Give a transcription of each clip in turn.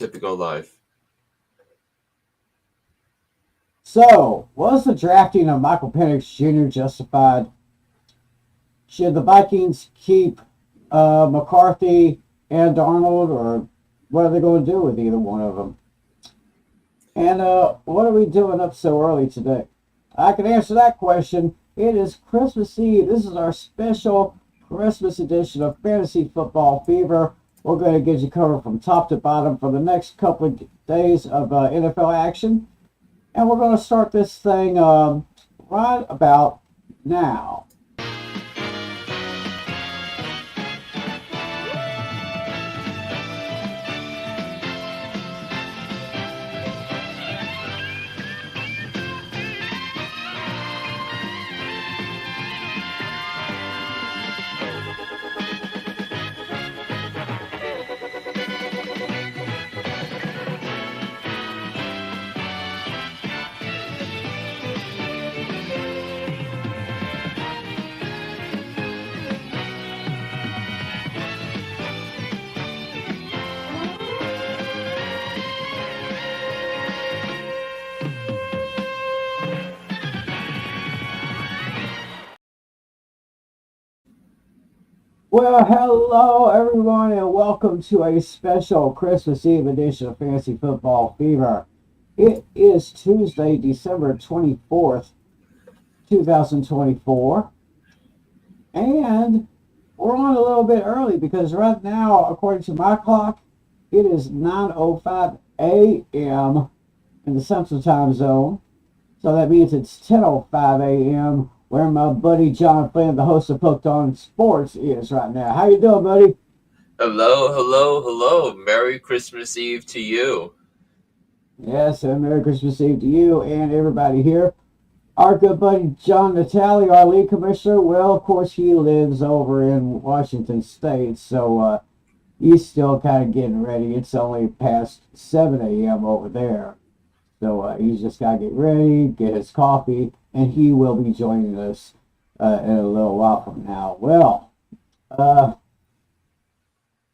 Typical life. So, was the drafting of Michael Penix Jr. justified? Should the Vikings keep McCarthy and Darnold, or what are they going to do with either one of them? And what are we doing up so early today? I can answer that question. It is Christmas Eve. This is our special Christmas edition of Fantasy Football Fever. We're going to get you covered from top to bottom for the next couple of days of NFL action. And we're going to start this thing right about now. Well, hello everyone, and welcome to a special Christmas Eve edition of Fantasy Football Fever. It is Tuesday, December 24th, 2024, and we're on a little bit early because right now, according to my clock, it is 9:05 a.m. in the Central Time Zone. So that means it's 10:05 a.m. where my buddy John Flynn, the host of Hooked on Sports, is right now. How you doing, buddy? Hello, hello, hello. Merry Christmas Eve to you. Yes, and Merry Christmas Eve to you and everybody here. Our good buddy John Natale, our league commissioner, well, of course, he lives over in Washington State, so he's still kind of getting ready. It's only past 7 a.m. over there. So he's just got to get ready, get his coffee, and he will be joining us in a little while from now. Well, uh,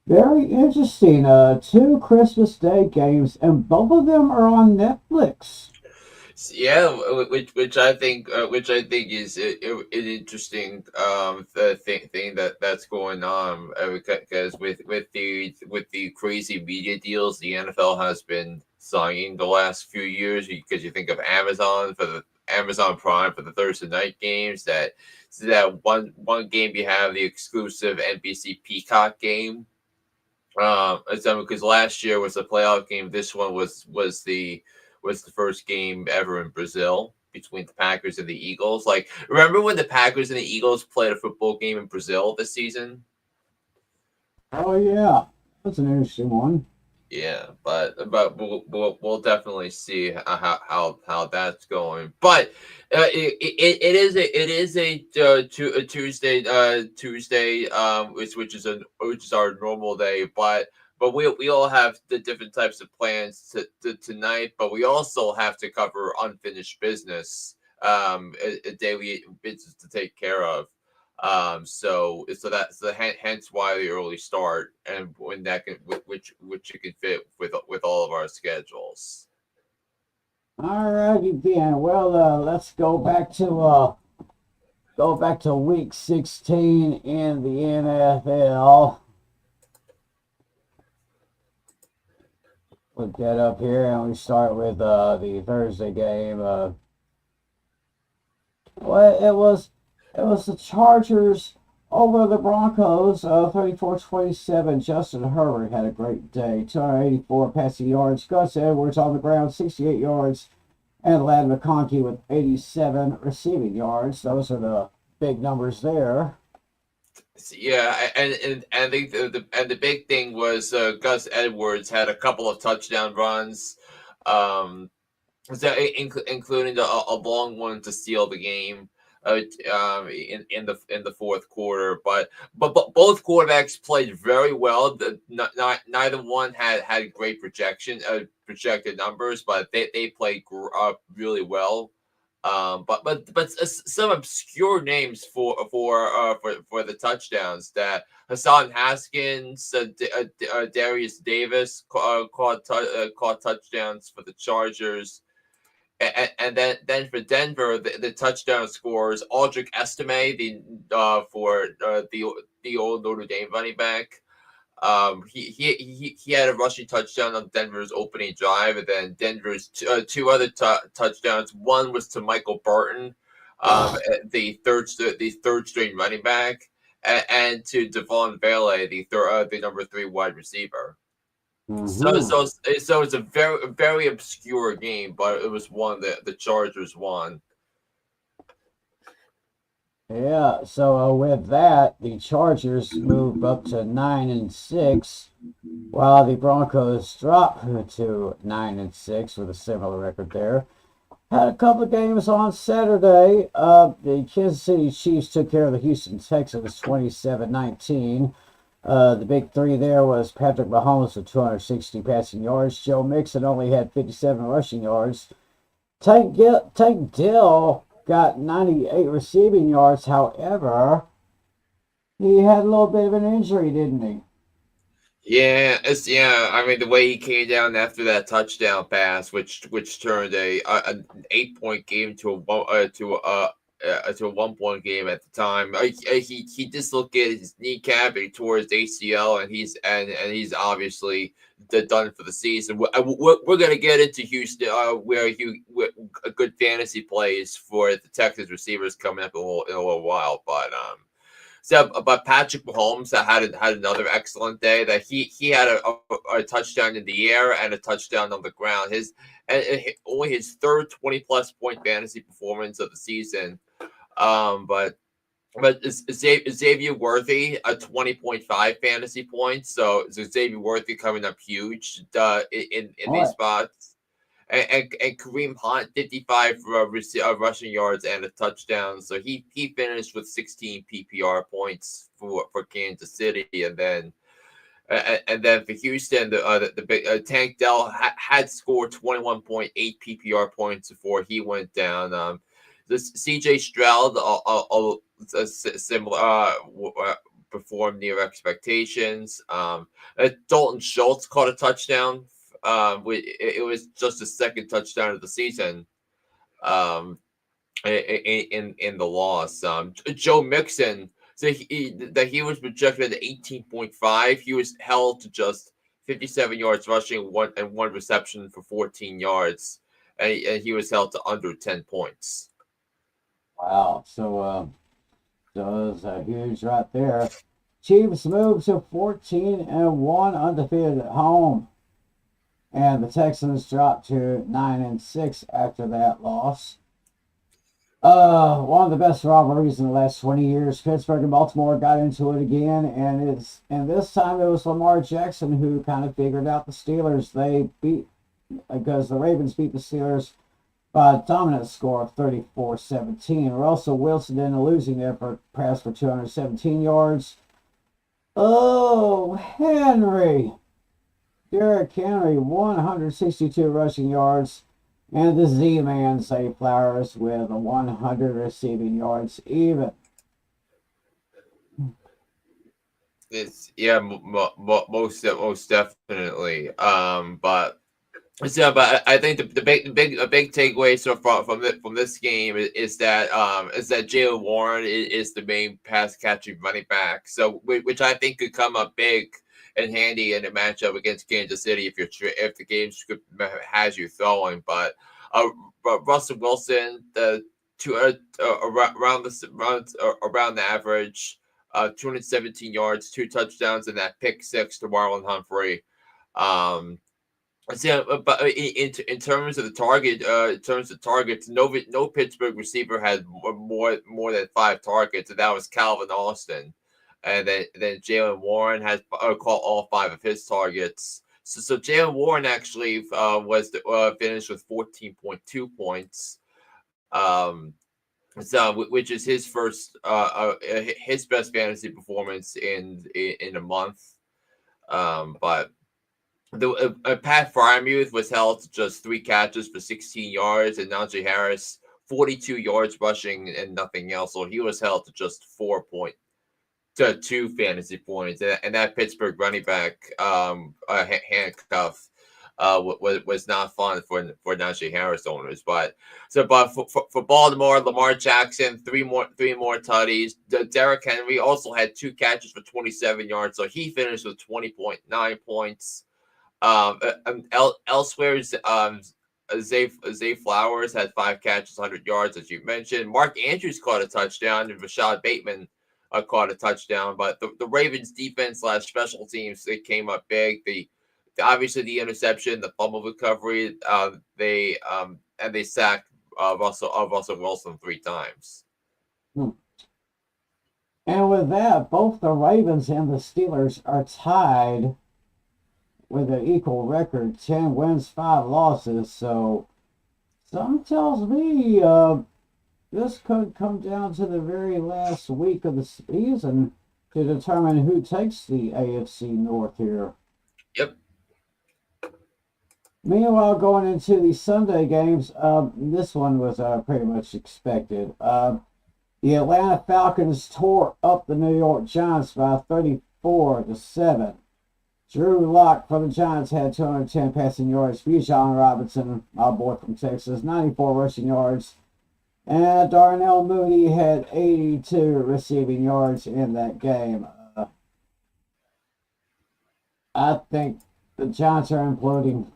very interesting. Two Christmas Day games, and both of them are on Netflix. Yeah, which I think is an interesting thing that's going on because with the crazy media deals the NFL has been signing the last few years, because you think of Amazon for the Amazon Prime for the Thursday night games, that one game you have the exclusive NBC Peacock game. Because last year was the playoff game. This one was the first game ever in Brazil between the Packers and the Eagles. Like, remember when the Packers and the Eagles played a football game in Brazil this season? Oh, yeah. That's an interesting one. Yeah, but we'll definitely see how that's going. But it is a Tuesday which is our normal day. But we all have the different types of plans tonight. But we also have to cover unfinished business, a daily business to take care of. Hence why the early start, and when that can which you can fit with all of our schedules. All righty then. Well, let's go back to week 16 in the NFL. Put that up here, and we start with the Thursday game. Well, it was the Chargers over the Broncos, 34-27. Justin Herbert had a great day, 284 passing yards. Gus Edwards on the ground, 68 yards, and Lad McConkey with 87 receiving yards. Those are the big numbers there. Yeah, and I think the big thing was Gus Edwards had a couple of touchdown runs, um, including a long one to steal the game. In the fourth quarter, but both quarterbacks played very well. Neither one had great projected numbers, but they played really well. But some obscure names for the touchdowns that Hassan Haskins, Darius Davis caught touchdowns for the Chargers, and then for Denver the touchdown scores Aldrich Estime for the old Notre Dame running back. He had a rushing touchdown on Denver's opening drive, and then Denver's two other touchdowns. One was to Michael Burton, the third string running back, and to Devon Vele, the number 3 wide receiver. So it's a very obscure game, but it was one that the Chargers won. Yeah, so with that, the Chargers moved up to 9-6, while the Broncos dropped to 9-6 with a similar record there. Had a couple of games on Saturday. The Kansas City Chiefs took care of the Houston Texans 27-19. The big three there was Patrick Mahomes with 260 passing yards. Joe Mixon only had 57 rushing yards. Tank Dell got 98 receiving yards. However, he had a little bit of an injury, didn't he? Yeah, I mean, the way he came down after that touchdown pass, which turned an 8-point game to a 1-point game at the time. He dislocated his kneecap, he tore his ACL, and he's obviously done for the season. We're gonna get into Houston, where a good fantasy plays for the Texas receivers coming up in a little while, but Patrick Mahomes had another excellent day. That he had a touchdown in the air and a touchdown on the ground. Only his third 20+ point fantasy performance of the season. But Xavier Worthy a 20.5 fantasy points. So Xavier Worthy coming up huge in these spots. And Kareem Hunt 55 rushing yards and a touchdown. So he finished with 16 PPR points for Kansas City, and then for Houston, the big Tank Dell had scored 21.8 PPR points before he went down. The CJ Stroud similar performed near expectations. Dalton Schultz caught a touchdown. It was just the second touchdown of the season. In the loss, Joe Mixon. So he was projected at 18.5. He was held to just 57 yards rushing, one reception for 14 yards, and he was held to under 10 points. Wow, so it was huge right there. Chiefs moved to 14-1, undefeated at home. And the Texans dropped to 9-6 after that loss. One of the best rivalries in the last 20 years. Pittsburgh and Baltimore got into it again, and this time it was Lamar Jackson who kind of figured out the Steelers. Because the Ravens beat the Steelers by a dominant score of 34-17. Russell Wilson in a losing effort passed for 217 yards. Oh, Henry! Derrick Henry, 162 rushing yards, and the Z-Man, Zay Flowers, with 100 receiving yards even. It's most definitely. But I think the big takeaway so far from this game is that Jaylen Warren is the main pass catching running back. So which I think could come up big and handy in a matchup against Kansas City if the game script has you throwing. But Russell Wilson, around the average, 217 yards, 2 touchdowns, and that pick 6 to Marlon Humphrey. But in terms of the targets, no Pittsburgh receiver had more than 5 targets, and that was Calvin Austin. And then Jaylen Warren has caught all 5 of his targets. So Jaylen Warren actually was finished with 14.2 points, which is his first his best fantasy performance in a month. But Pat Freiermuth was held to just 3 catches for 16 yards, and Najee Harris 42 yards rushing and nothing else. So he was held to just 4.2 fantasy points, and that Pittsburgh running back handcuff was not fun for Najee Harris owners. But for Baltimore, Lamar Jackson, three more tutties. Derrick Henry also had 2 catches for 27 yards, so he finished with 20.9 points. Elsewhere, Zay Flowers had 5 catches, 100 yards, as you mentioned. Mark Andrews caught a touchdown, and Rashad Bateman caught a touchdown. But the Ravens defense / special teams, they came up big. Obviously the interception, the fumble recovery, they sacked Russell Wilson 3 times. And with that, both the Ravens and the Steelers are tied with an equal record, 10 wins, 5 losses. So something tells me this could come down to the very last week of the season to determine who takes the AFC North here. Yep. Meanwhile, going into the Sunday games, this one was pretty much expected. The Atlanta Falcons tore up the New York Giants by 34-7. Drew Lock for the Giants had 210 passing yards. Bijan Robinson, my boy from Texas, 94 rushing yards. And Darnell Mooney had 82 receiving yards in that game. I think the Giants are imploding.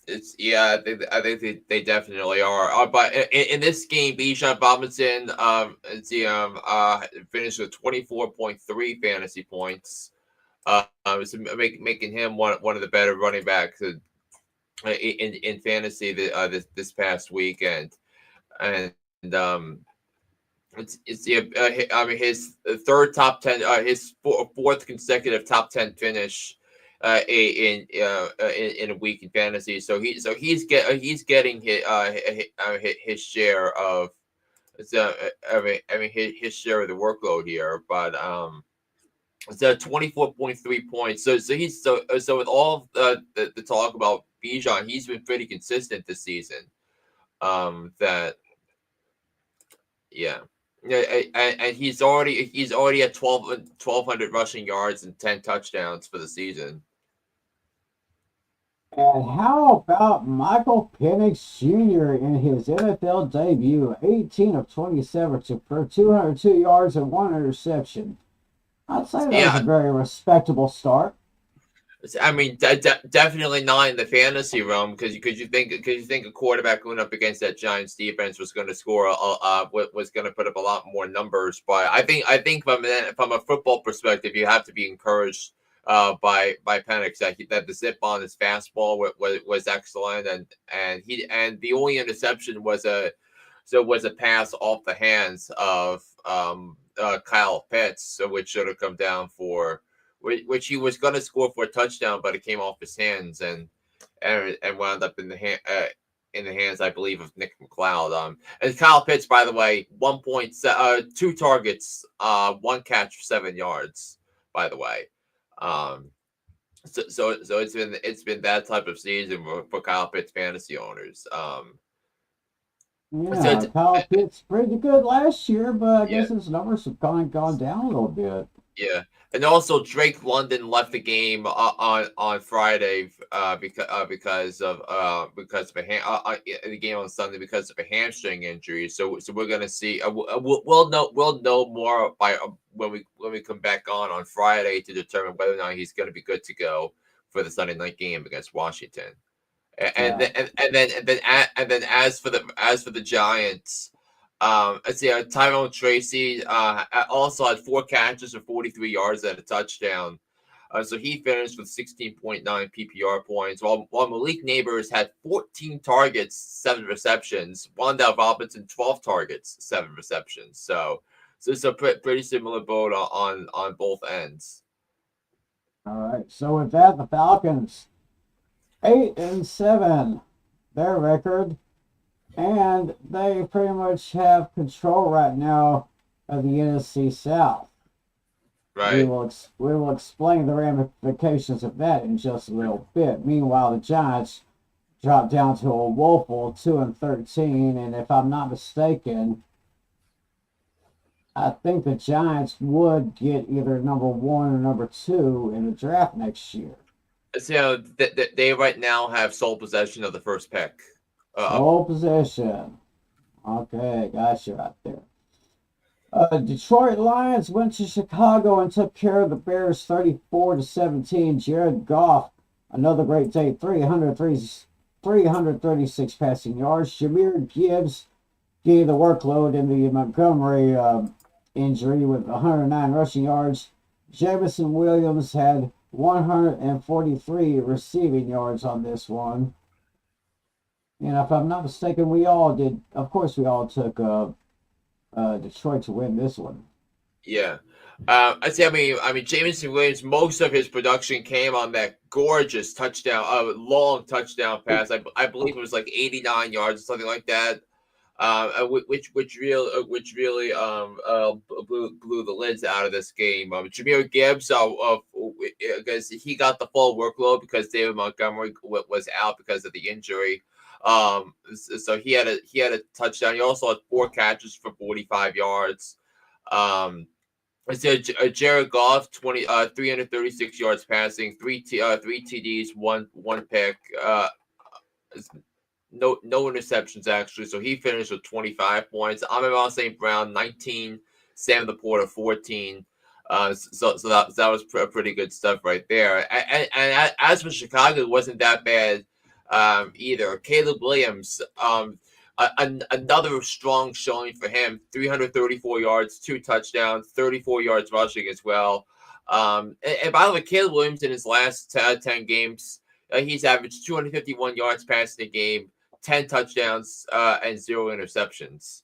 I think they definitely are. But in this game, Bijan Robinson finished with 24.3 fantasy points. Making him one of the better running backs in fantasy this past weekend, and his third top 10, his fourth consecutive top 10 finish in a week in fantasy. So he's getting his share of his share of the workload here, but it's 24.3 points. So with all the talk about Bijan, he's been pretty consistent this season. And he's already at 1,200 rushing yards and 10 touchdowns for the season. And how about Michael Penix Jr. in his NFL debut? 18 of 27 for 202 yards and 1 interception. I'd say that was a very respectable start. I mean, definitely not in the fantasy realm because you think a quarterback going up against that Giants defense was going to score was going to put up a lot more numbers. But I think from a football perspective, you have to be encouraged by Penix that the zip on his fastball was excellent, and the only interception was a pass off the hands of Kyle Pitts, which should have come down for which he was going to score for a touchdown, but it came off his hands and wound up in the hands, I believe, of Nick McLeod. And Kyle Pitts, by the way, 2 targets, 1 catch for 7 yards. By the way, so it's been that type of season for Kyle Pitts fantasy owners. Kyle Pitts pretty good last year, but I guess his numbers have gone down a little bit. Yeah, and also Drake London left the game on Friday because of the game on Sunday because of a hamstring injury. So we're gonna see. We'll know more by when we come back on Friday to determine whether or not he's going to be good to go for the Sunday night game against Washington. And then as for the Giants, let's see, Tyrone Tracy also had 4 catches for 43 yards and a touchdown. So he finished with 16.9 PPR points, while Malik Neighbors had 14 targets, 7 receptions. Wan'Dale Robinson, 12 targets, 7 receptions. So it's a pretty similar boat on both ends. All right. So with that, the Falcons 8-7, their record, and they pretty much have control right now of the NFC South. Right. We will explain the ramifications of that in just a little bit. Meanwhile, the Giants dropped down to a woeful 2-13, and if I'm not mistaken, I think the Giants would get either number 1 or number 2 in the draft next year. So they right now have sole possession of the first pick. Sole possession. Okay, got you right there. Detroit Lions went to Chicago and took care of the Bears 34-17. Jared Goff, another great day, 336 passing yards. Jahmyr Gibbs gave the workload in the Montgomery injury with 109 rushing yards. Jameson Williams had 143 receiving yards on this one. And if I'm not mistaken, we all did. Of course, we all took Detroit to win this one. Yeah. I'd say, I mean, Jameson Williams, most of his production came on that gorgeous touchdown, long touchdown pass. I believe it was like 89 yards or something like that. Which really blew the lids out of this game. Jahmyr Gibbs, because he got the full workload because David Montgomery was out because of the injury. So he had a touchdown. He also had 4 catches for 45 yards. So Jared Goff, 336 yards passing, 3 TDs, one pick. No interceptions actually. So he finished with 25 points. Amon St. Brown, 19. Sam Laporta, 14. So that was pretty good stuff right there. And as for Chicago, it wasn't that bad either. Caleb Williams, another strong showing for him. 334 yards, 2 touchdowns, 34 yards rushing as well. And by the way, Caleb Williams in his last 10 games, he's averaged 251 yards passing a game, 10 touchdowns, and 0 interceptions.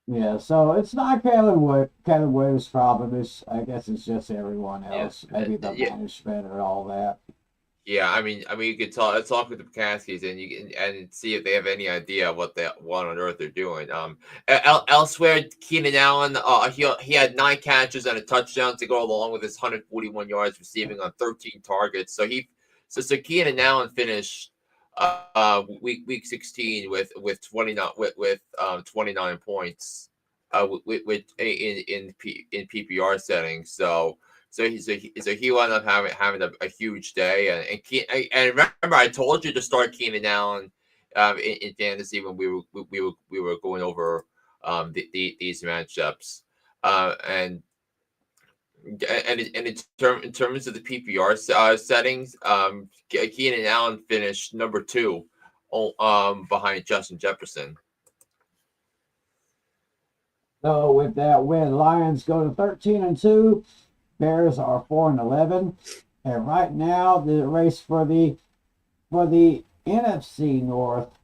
Yeah, so it's not Caleb Williams' problem. I guess it's just everyone else. Yeah. Maybe the management or all that. Yeah, I mean, you could talk with the McCaskies and see if they have any idea what on earth they're doing. Elsewhere, Keenan Allen, he had 9 catches and a touchdown to go along with his 141 yards receiving on 13 targets. So Keenan Allen finished week 16 with 29 points in PPR settings. So he wound up having a huge day, and remember I told you to start Keenan Allen in fantasy when we were going over these matchups, and in terms of the PPR settings, Keenan Allen finished number 2, behind Justin Jefferson. So with that win, Lions go to 13-2. Bears are 4-11, and right now the race for the NFC North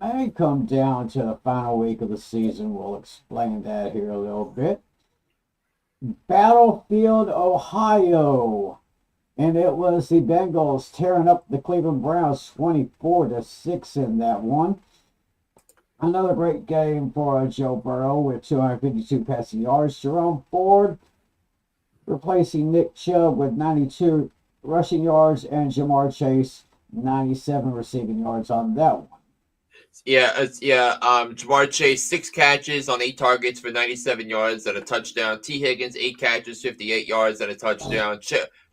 may come down to the final week of the season. We'll explain that here a little bit. Battlefield, Ohio, and it was the Bengals tearing up the Cleveland Browns 24-6 in that one. Another great game for Joe Burrow with 252 passing yards. Jerome Ford replacing Nick Chubb with 92 rushing yards, and Jamar Chase 97 receiving yards on that one. Jamar Chase 6 catches on 8 targets for 97 yards and a touchdown. T. Higgins 8 catches, 58 yards and a touchdown.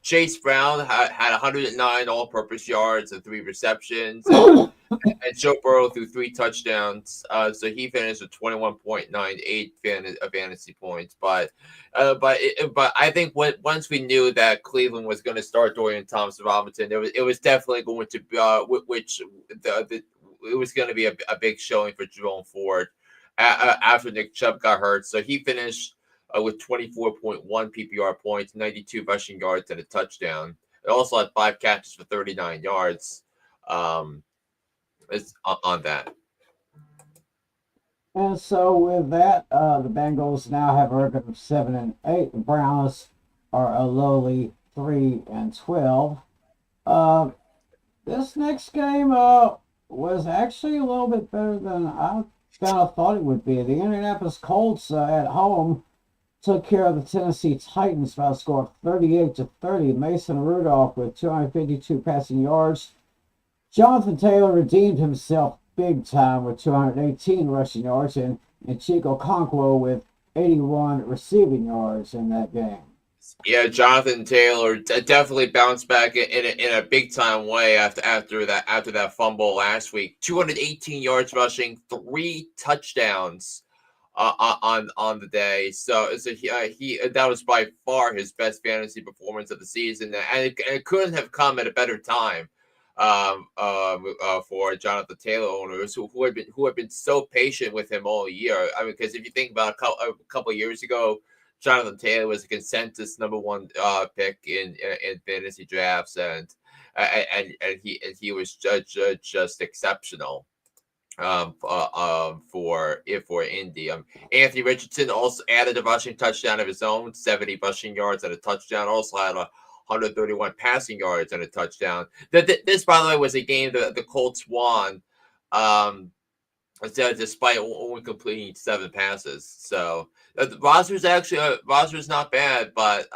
Chase Brown had 109 all-purpose yards and 3 receptions, and Joe Burrow threw 3 touchdowns. So he finished with 21.98 fantasy points. But I think once we knew that Cleveland was going to start Dorian Thompson-Robinson, it was definitely going to be it was going to be a big showing for Jerome Ford after Nick Chubb got hurt. So he finished with 24.1 PPR points, 92 rushing yards, and a touchdown. It also had 5 catches for 39 yards on that. And so with that, the Bengals now have a record of 7-8. The Browns are a lowly 3-12. This next game was actually a little bit better than I kind of thought it would be. The Indianapolis Colts at home took care of the Tennessee Titans by a score of 38-30. Mason Rudolph with 252 passing yards. Jonathan Taylor redeemed himself big time with 218 rushing yards and Chico Conquo with 81 receiving yards in that game. Yeah, Jonathan Taylor definitely bounced back in a big time way after that fumble last week. 218 yards rushing, 3 touchdowns on the day. So he that was by far his best fantasy performance of the season, and it couldn't have come at a better time for Jonathan Taylor owners who have been so patient with him all year. I mean, because if you think about a couple of years ago, Jonathan Taylor was a consensus number one pick in fantasy drafts, and he was just exceptional for Indy. Anthony Richardson also added a rushing touchdown of his own, 70 rushing yards and a touchdown. Also had 131 passing yards and a touchdown. This, by the way, was a game that the Colts won, despite only completing 7 passes. So the roster's not bad, but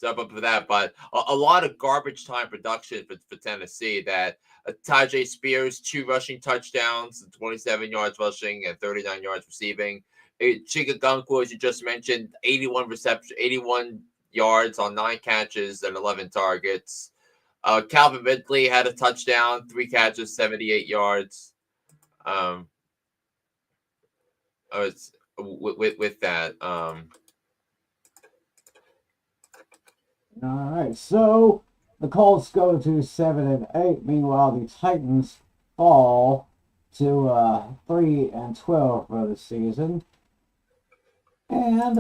but for that, but a lot of garbage time production for Tennessee. That Tajay Spears, 2 rushing touchdowns, 27 yards rushing and 39 yards receiving. Chika Gunku, as you just mentioned, 81 yards on 9 catches and 11 targets. Calvin Ridley had a touchdown, 3 catches, 78 yards. With that. All right, so the Colts go to 7-8. Meanwhile, the Titans fall to 3-12 for the season. And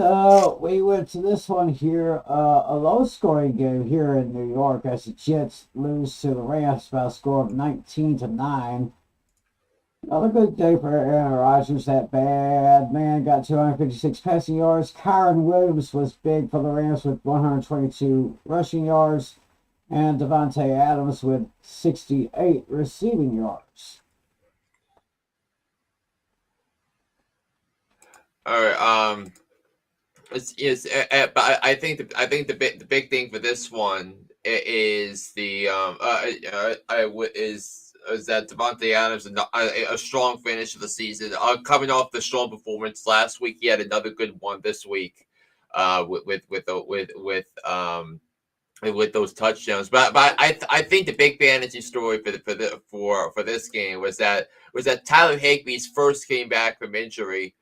we went to this one here, a low-scoring game here in New York as the Jets lose to the Rams by a score of 19-9. Another good day for Aaron Rodgers. That bad man got 256 passing yards. Kyron Williams was big for the Rams with 122 rushing yards. And Devontae Adams with 68 receiving yards. All right. But I think the big thing for this one is is that Devontae Adams a strong finish of the season, coming off the strong performance last week. He had another good one this week, with those touchdowns. But I think the big fantasy story for this game was that Tyler Higbee's first came back from injury,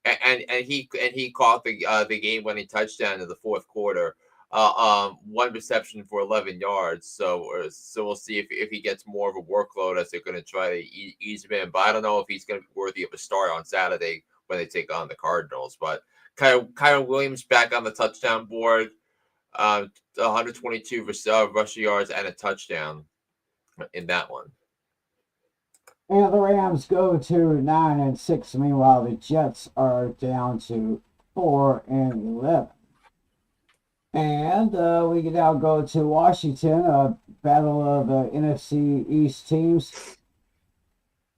and he caught the game winning touchdown in the fourth quarter. 1 reception for 11 yards. So we'll see if he gets more of a workload as they're going to try to ease him in. But I don't know if he's going to be worthy of a start on Saturday when they take on the Cardinals. But Kyron Williams back on the touchdown board, 122 rushing yards and a touchdown in that one. And the Rams go to 9-6. Meanwhile, the Jets are down to 4-11. And we can now go to Washington, a battle of the NFC East teams.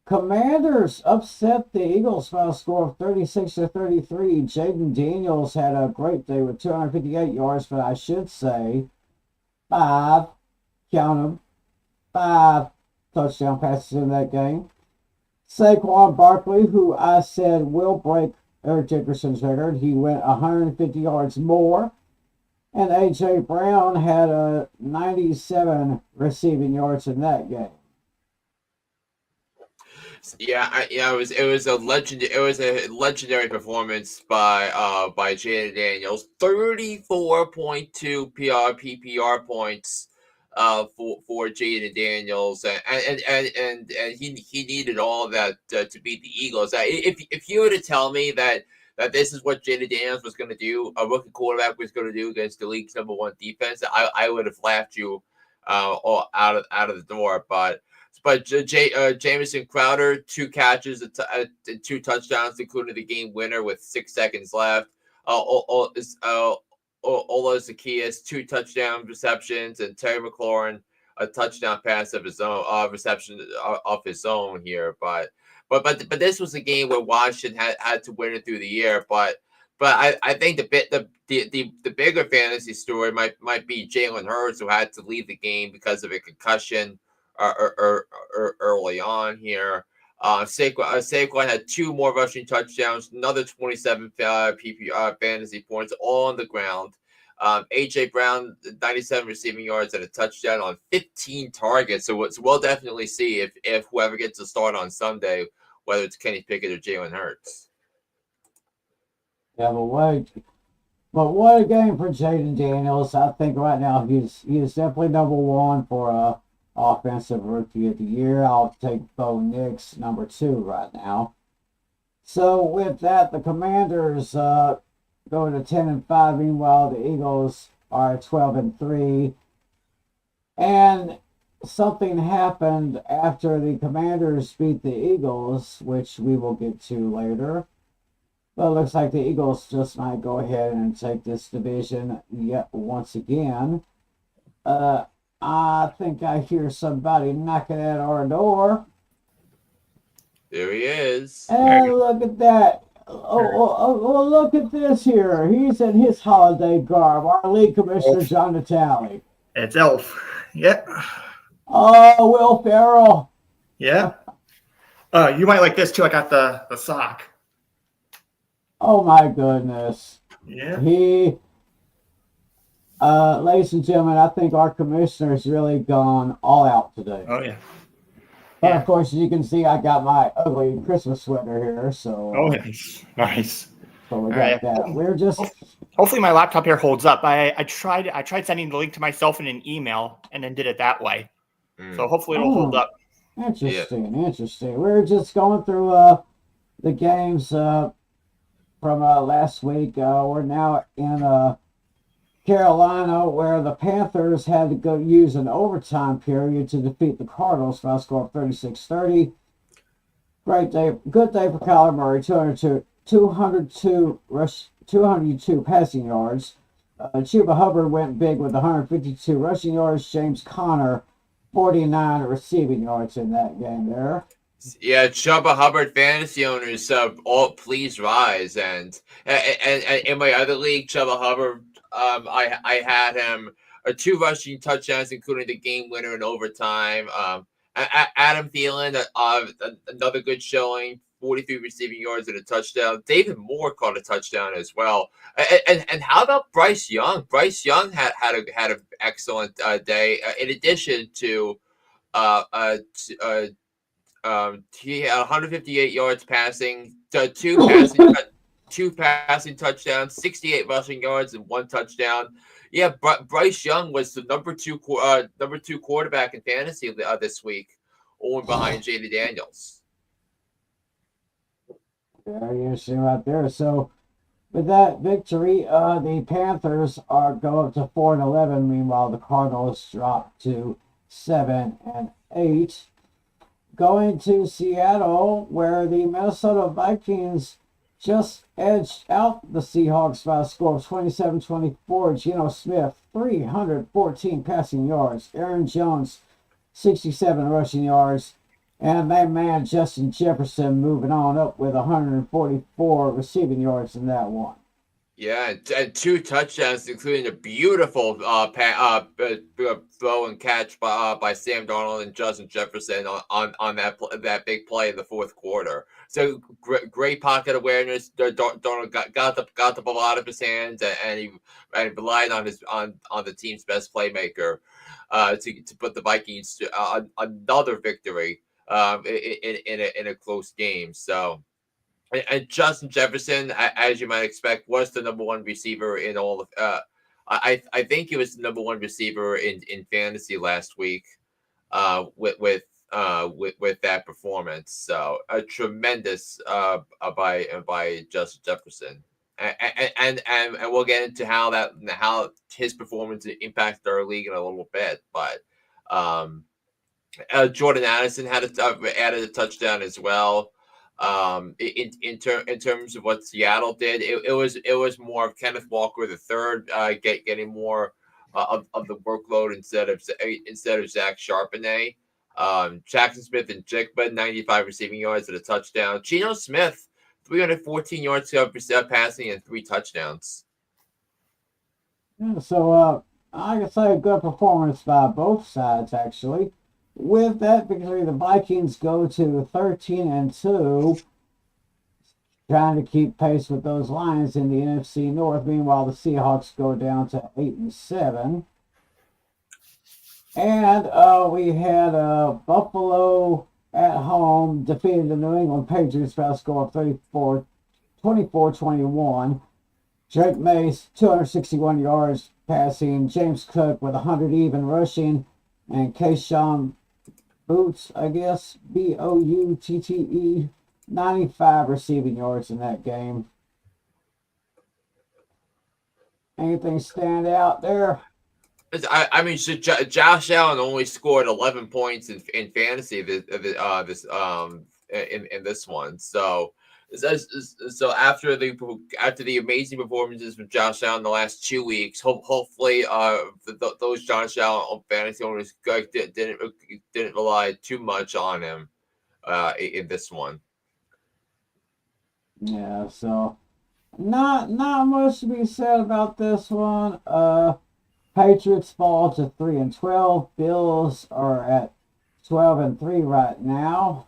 Commanders upset the Eagles by a score of 36-33. Jayden Daniels had a great day with 258 yards, but I should say 5 touchdown passes in that game. Saquon Barkley, who I said will break Eric Dickerson's record, he went 150 yards more. And A.J. Brown had 97 receiving yards in that game. It was a legendary performance by Jayden Daniels. 34.2 PPR points for Jayden Daniels, and he needed all of that to beat the Eagles. If you were to tell me that this is what Jayden Daniels was going to do, a rookie quarterback was going to do against the league's #1 defense, I would have laughed you all out of the door. But Jamison Crowder, 2 catches, 2 touchdowns, including the game winner with 6 seconds left. Ola Zaccheaus, 2 touchdown receptions, and Terry McLaurin, a touchdown pass of his own, reception of his own here. But this was a game where Washington had to win it through the air. But I think the bigger fantasy story might be Jalen Hurts, who had to leave the game because of a concussion early on here. Saquon had 2 more rushing touchdowns, another 27 fantasy points, all on the ground. AJ Brown, 97 receiving yards and a touchdown on 15 targets. So we'll definitely see if whoever gets to start on Sunday, whether it's Kenny Pickett or Jalen Hurts. Yeah, but what a game for Jayden Daniels. I think right now he is definitely number one for offensive rookie of the year. I'll take Bo Nix number 2 right now. So with that, the Commanders go to 10-5. Meanwhile, the Eagles are 12-3. And something happened after the Commanders beat the Eagles, which we will get to later. But it looks like the Eagles just might go ahead and take this division yet once again. I think I hear somebody knocking at our door. There he is. And look at that. Oh, look at this here. He's in his holiday garb. Our league commissioner, John Natale. It's Elf. Yep. Oh, Will Ferrell. Yeah. You might like this too. I got the sock. Oh my goodness. Yeah. Ladies and gentlemen, I think our commissioner's really gone all out today. Oh yeah. But of course, as you can see, I got my ugly Christmas sweater here. So. Oh nice. So we got that. We're just. Hopefully, my laptop here holds up. I tried sending the link to myself in an email and then did it that way. So hopefully it'll hold up. Interesting. We're just going through the games from last week. We're now in Carolina, where the Panthers had to go use an overtime period to defeat the Cardinals by a score of 36-30. Great day, good day for Kyler Murray, 202 passing yards. Chuba Hubbard went big with 152 rushing yards. James Conner, 49 receiving yards in that game there. Yeah, Chuba Hubbard fantasy owners, all please rise. And in my other league, Chuba Hubbard, I had him 2 rushing touchdowns, including the game winner in overtime. Adam Thielen, another good showing, 43 receiving yards and a touchdown. David Moore caught a touchdown as well. And how about Bryce Young? Bryce Young had an excellent day. In addition to he had 158 yards passing, 2 passing touchdowns, 68 rushing yards, and 1 touchdown. Yeah, Bryce Young was the number 2 quarterback in fantasy this week, only behind Jayden Daniels. Very interesting right there. So, with that victory, the Panthers go up to 4-11. Meanwhile, the Cardinals drop to 7-8. Going to Seattle, where the Minnesota Vikings just edged out the Seahawks by a score of 27-24. Geno Smith, 314 passing yards. Aaron Jones, 67 rushing yards. And my man Justin Jefferson moving on up with 144 receiving yards in that one. Yeah, and 2 touchdowns, including a beautiful throw and catch by Sam Darnold and Justin Jefferson on that big play in the fourth quarter. So great pocket awareness. Darnold got the ball out of his hands, and he relied on the team's best playmaker to put the Vikings to another victory in a close game. So. And Justin Jefferson, as you might expect, was the number 1 receiver in all of. I think he was the number 1 receiver in fantasy last week, with that performance. So a tremendous by Justin Jefferson, and we'll get into how his performance impacted our league in a little bit. But Jordan Addison added a touchdown as well. In terms of what Seattle did, it was more of Kenneth Walker the third getting more of the workload instead of Zach Charbonnet. Jackson Smith and Jigba, 95 receiving yards and a touchdown. Geno Smith, 314 yards passing and 3 touchdowns. Yeah, so I can say a good performance by both sides actually. with that victory, the Vikings go to 13-2, trying to keep pace with those Lions in the NFC North. Meanwhile, the Seahawks go down to 8-7. And we had Buffalo at home defeated the New England Patriots by a score of 24-21. Drake Mays, 261 yards passing. James Cook with 100 even rushing. And Keyshawn Boots, I guess, Boutte, 95 receiving yards in that game. Anything stand out there? I mean, Josh Allen only scored 11 points in fantasy in this one. So after the amazing performances from Josh Allen the last 2 weeks, hopefully those Josh Allen fantasy owners didn't rely too much on him in this one. Yeah, so not much to be said about this one. Patriots fall to 3-12. Bills are at 12-3 right now.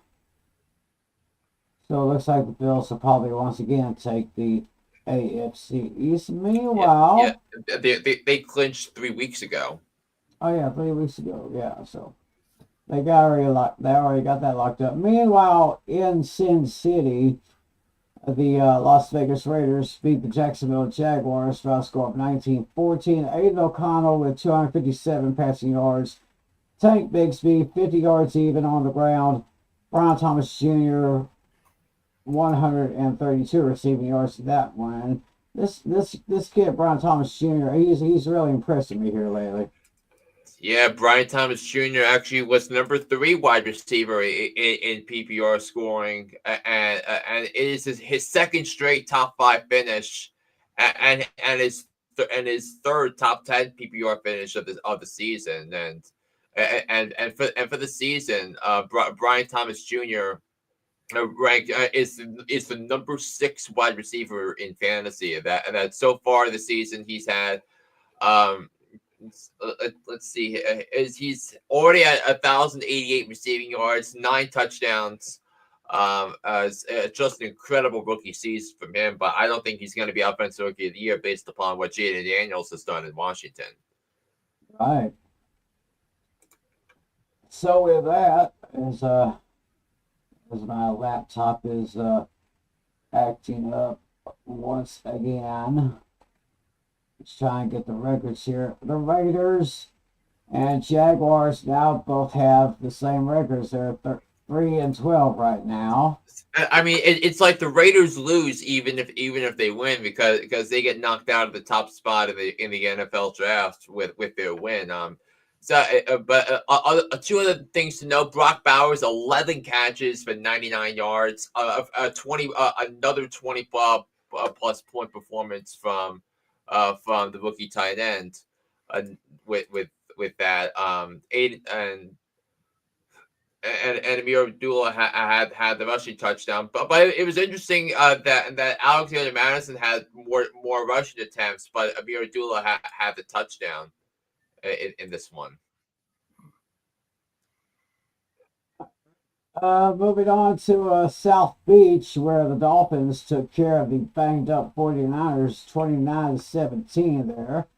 So it looks like the Bills will probably once again take the AFC East. Meanwhile, they clinched 3 weeks ago. Oh yeah, 3 weeks ago. Yeah, so they already got that locked up. Meanwhile, in Sin City, the Las Vegas Raiders beat the Jacksonville Jaguars by a score of 19-14. Aiden O'Connell with 257 passing yards. Tank Bigsby, 50 yards even on the ground. Brian Thomas Jr., 132 receiving yards to that one. This kid, Brian Thomas Jr., he's really impressing me here lately. Yeah, Brian Thomas Jr. actually was number 3 wide receiver in PPR scoring, and it is his second straight top 5 finish, and his third top 10 PPR finish of the season, and for the season, Brian Thomas Jr. Ranked is the number 6 wide receiver in fantasy. And that so far this season he's had. Let's see. He's already at 1,088 receiving yards, 9 touchdowns. Just an incredible rookie season from him. But I don't think he's going to be offensive rookie of the year based upon what Jayden Daniels has done in Washington. Right. So with that, as my laptop is acting up once again. Let's try and get the records here. The Raiders and Jaguars now both have the same records. They're 3-12 right now. I mean, it's like the Raiders lose even if they win because they get knocked out of the top spot in the NFL draft with their win. But 2 other things to know: Brock Bowers 11 catches for 99 yards. Another 20 plus point performance from the rookie tight end. With that, and Amir Abdullah had the rushing touchdown, but it was interesting that Alexander Madison had more rushing attempts, but Amir Abdullah had the touchdown in this one. Moving on to South Beach, where the Dolphins took care of the banged up 49ers 29-17 there.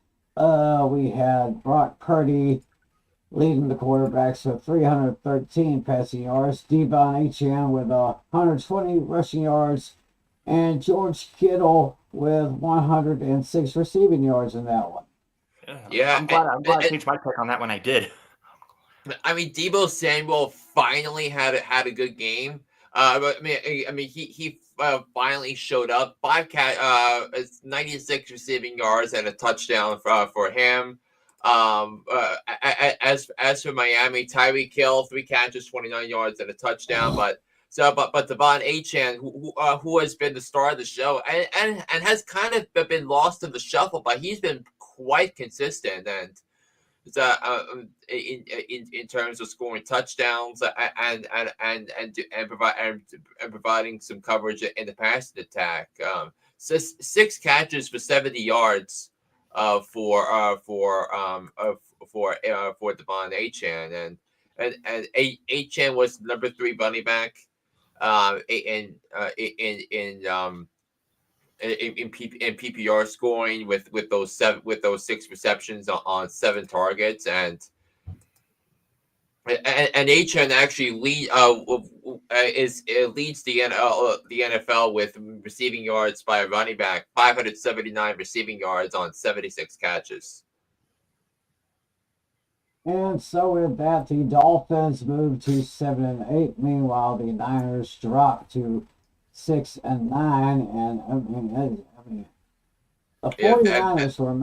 We had Brock Purdy leading the quarterbacks with 313 passing yards, Devon Achane with 120 rushing yards, and George Kittle with 106 receiving yards in that one. Yeah, I'm glad I changed my pick on that one. I did. I mean, Deebo Samuel finally had a good game. But I mean, he finally showed up. 96 receiving yards and a touchdown for him. As for Miami, Tyreek Hill, 3 catches, 29 yards and a touchdown. But Devon Achane, who has been the star of the show and has kind of been lost in the shuffle, but he's been quite consistent and. In terms of scoring touchdowns and providing some coverage in the passing attack, 6 catches for 70 yards for Devon Achane, and HN was number 3 running back, in PPR scoring with those 6 receptions on 7 targets, and HN actually leads the NFL with receiving yards by a running back, 579 receiving yards on 76 catches. And so with that, the Dolphins moved to 7-8. Meanwhile, the Niners dropped to 6-9. And I mean, the 49ers were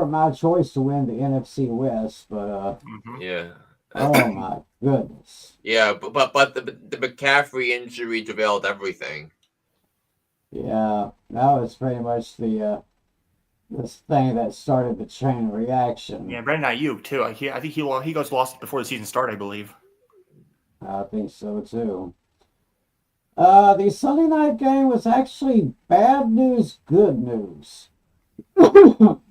my choice to win the NFC West, but yeah. Oh my goodness. Yeah, but the McCaffrey injury derailed everything. Yeah, that was pretty much the this thing that started the chain reaction. Yeah, Brandon Ayuk too. I think he goes lost before the season started, I believe. I think so too. The Sunday night game was actually bad news, good news. And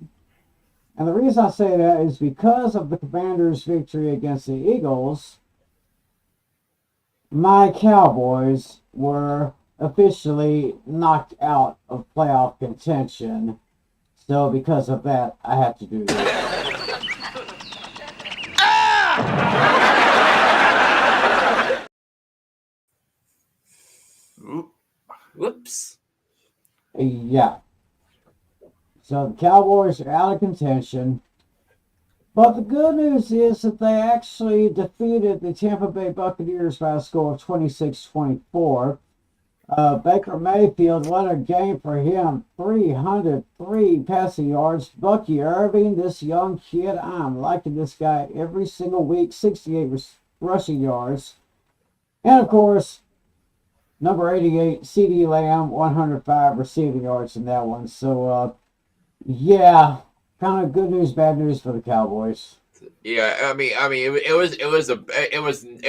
the reason I say that is because of the Commanders' victory against the Eagles, my Cowboys were officially knocked out of playoff contention. So because of that, I have to do this. Whoops. Yeah. So the Cowboys are out of contention. But the good news is that they actually defeated the Tampa Bay Buccaneers by a score of 26-24. Baker Mayfield, what a game for him. 303 passing yards. Bucky Irving, this young kid, I'm liking this guy every single week. 68 rushing yards. And of course, number 88, CeeDee Lamb, 105 receiving yards in that one. So, yeah, kind of good news, bad news for the Cowboys. Yeah, I mean, it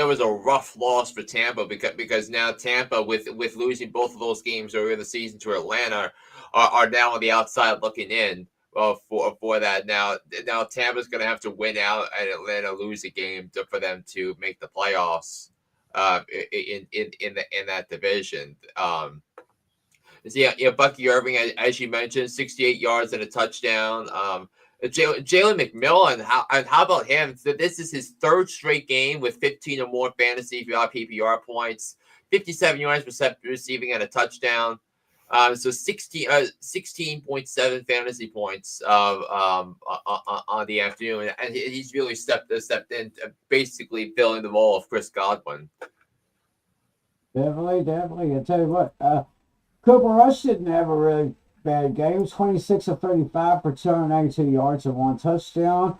was a rough loss for Tampa because now Tampa with losing both of those games earlier in the season to Atlanta are now on the outside looking in for that. Now Tampa's going to have to win out and Atlanta lose a game for them to make the playoffs in that division. Yeah, Bucky Irving, as you mentioned, 68 yards and a touchdown. Jalen McMillan, how about him? This is his 3rd straight game with 15 or more fantasy PPR points, 57 yards receiving and a touchdown. So 16.7 fantasy points on the afternoon, and he's really stepped in, basically filling the role of Chris Godwin. Definitely. I tell you what, Cooper Rush didn't have a really bad game. 26 of 35 for 292 yards and 1 touchdown.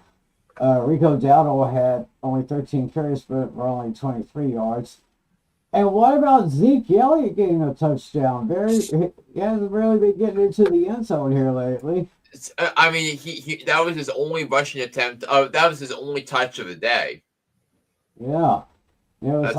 Rico Dowdle had only 13 carries for only 23 yards. And what about Zeke Elliott getting a touchdown? He hasn't really been getting into the end zone here lately. I mean, he that was his only rushing attempt. That was his only touch of the day. Yeah, it was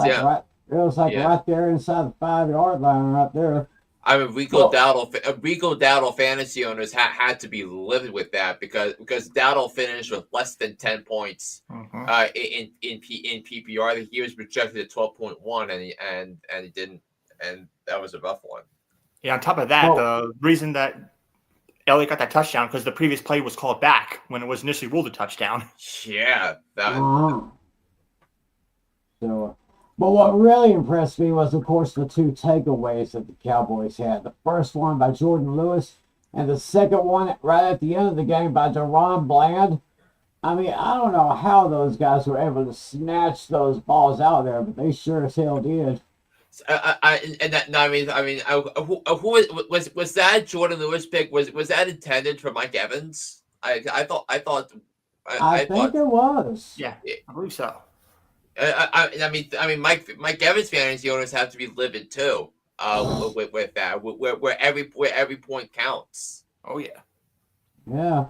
right there inside the 5-yard line right there. I mean, Rico Dowdle fantasy owners had to be livid with that because Dowdle finished with less than 10 points in PPR. He was projected at 12.1, and he didn't, and that was a rough one. Yeah. On top of that, the reason that Elliott got that touchdown because the previous play was called back when it was initially ruled a touchdown. Yeah. So. But what really impressed me was, of course, the 2 takeaways that the Cowboys had. The first one by Jordan Lewis, and the second one right at the end of the game by Deron Bland. I mean, I don't know how those guys were able to snatch those balls out there, but they sure as hell did. Who was that Jordan Lewis pick? Was that intended for Mike Evans? I think it was. Yeah, I believe so. I mean, Mike Evans fantasy owners have to be livid too. With that, where every point counts. Oh yeah. Yeah.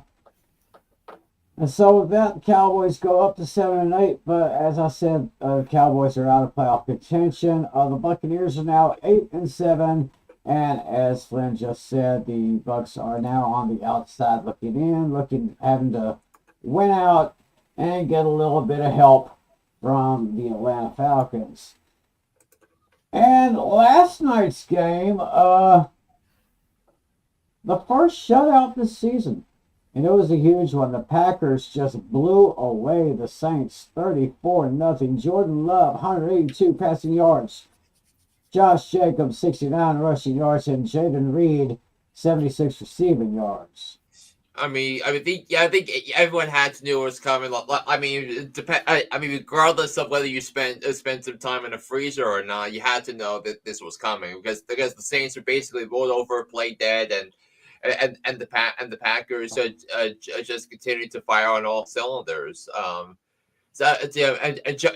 And so with that, the Cowboys go up to 7-8. But as I said, Cowboys are out of playoff contention. The Buccaneers are now 8-7, and as Flynn just said, the Bucs are now on the outside looking in, having to win out and get a little bit of help from the Atlanta Falcons. And last night's game, the first shutout this season. And it was a huge one. The Packers just blew away the Saints 34-0. Jordan Love, 182 passing yards. Josh Jacobs, 69 rushing yards. And Jayden Reed, 76 receiving yards. I think everyone had to know it was coming. Regardless of whether you spent some time in a freezer or not, you had to know that this was coming because the Saints were basically rolled over, played dead, and the Packers just continued to fire on all cylinders.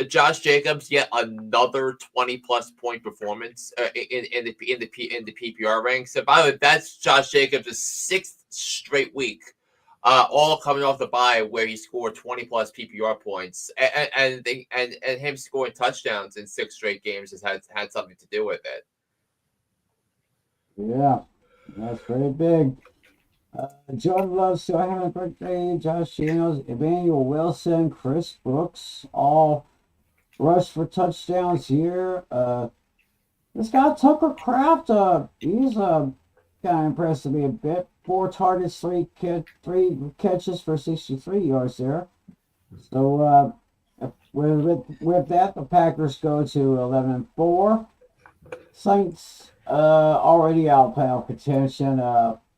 Josh Jacobs yet another 20+ point performance in the PPR ranks. So by the way, that's Josh Jacobs' 6th straight week, all coming off the bye where he scored 20+ PPR points, and him scoring touchdowns in 6 straight games has had something to do with it. Yeah, that's pretty big. Jordan Love still having a great day. Josh Daniels, Emmanuel Wilson, Chris Brooks, all rushed for touchdowns here. This guy Tucker Kraft, he's kind of impressed me a bit. 4 targets, 3 catches for 63 yards there. So with that, the Packers go to 11-4. Saints already out of playoff contention.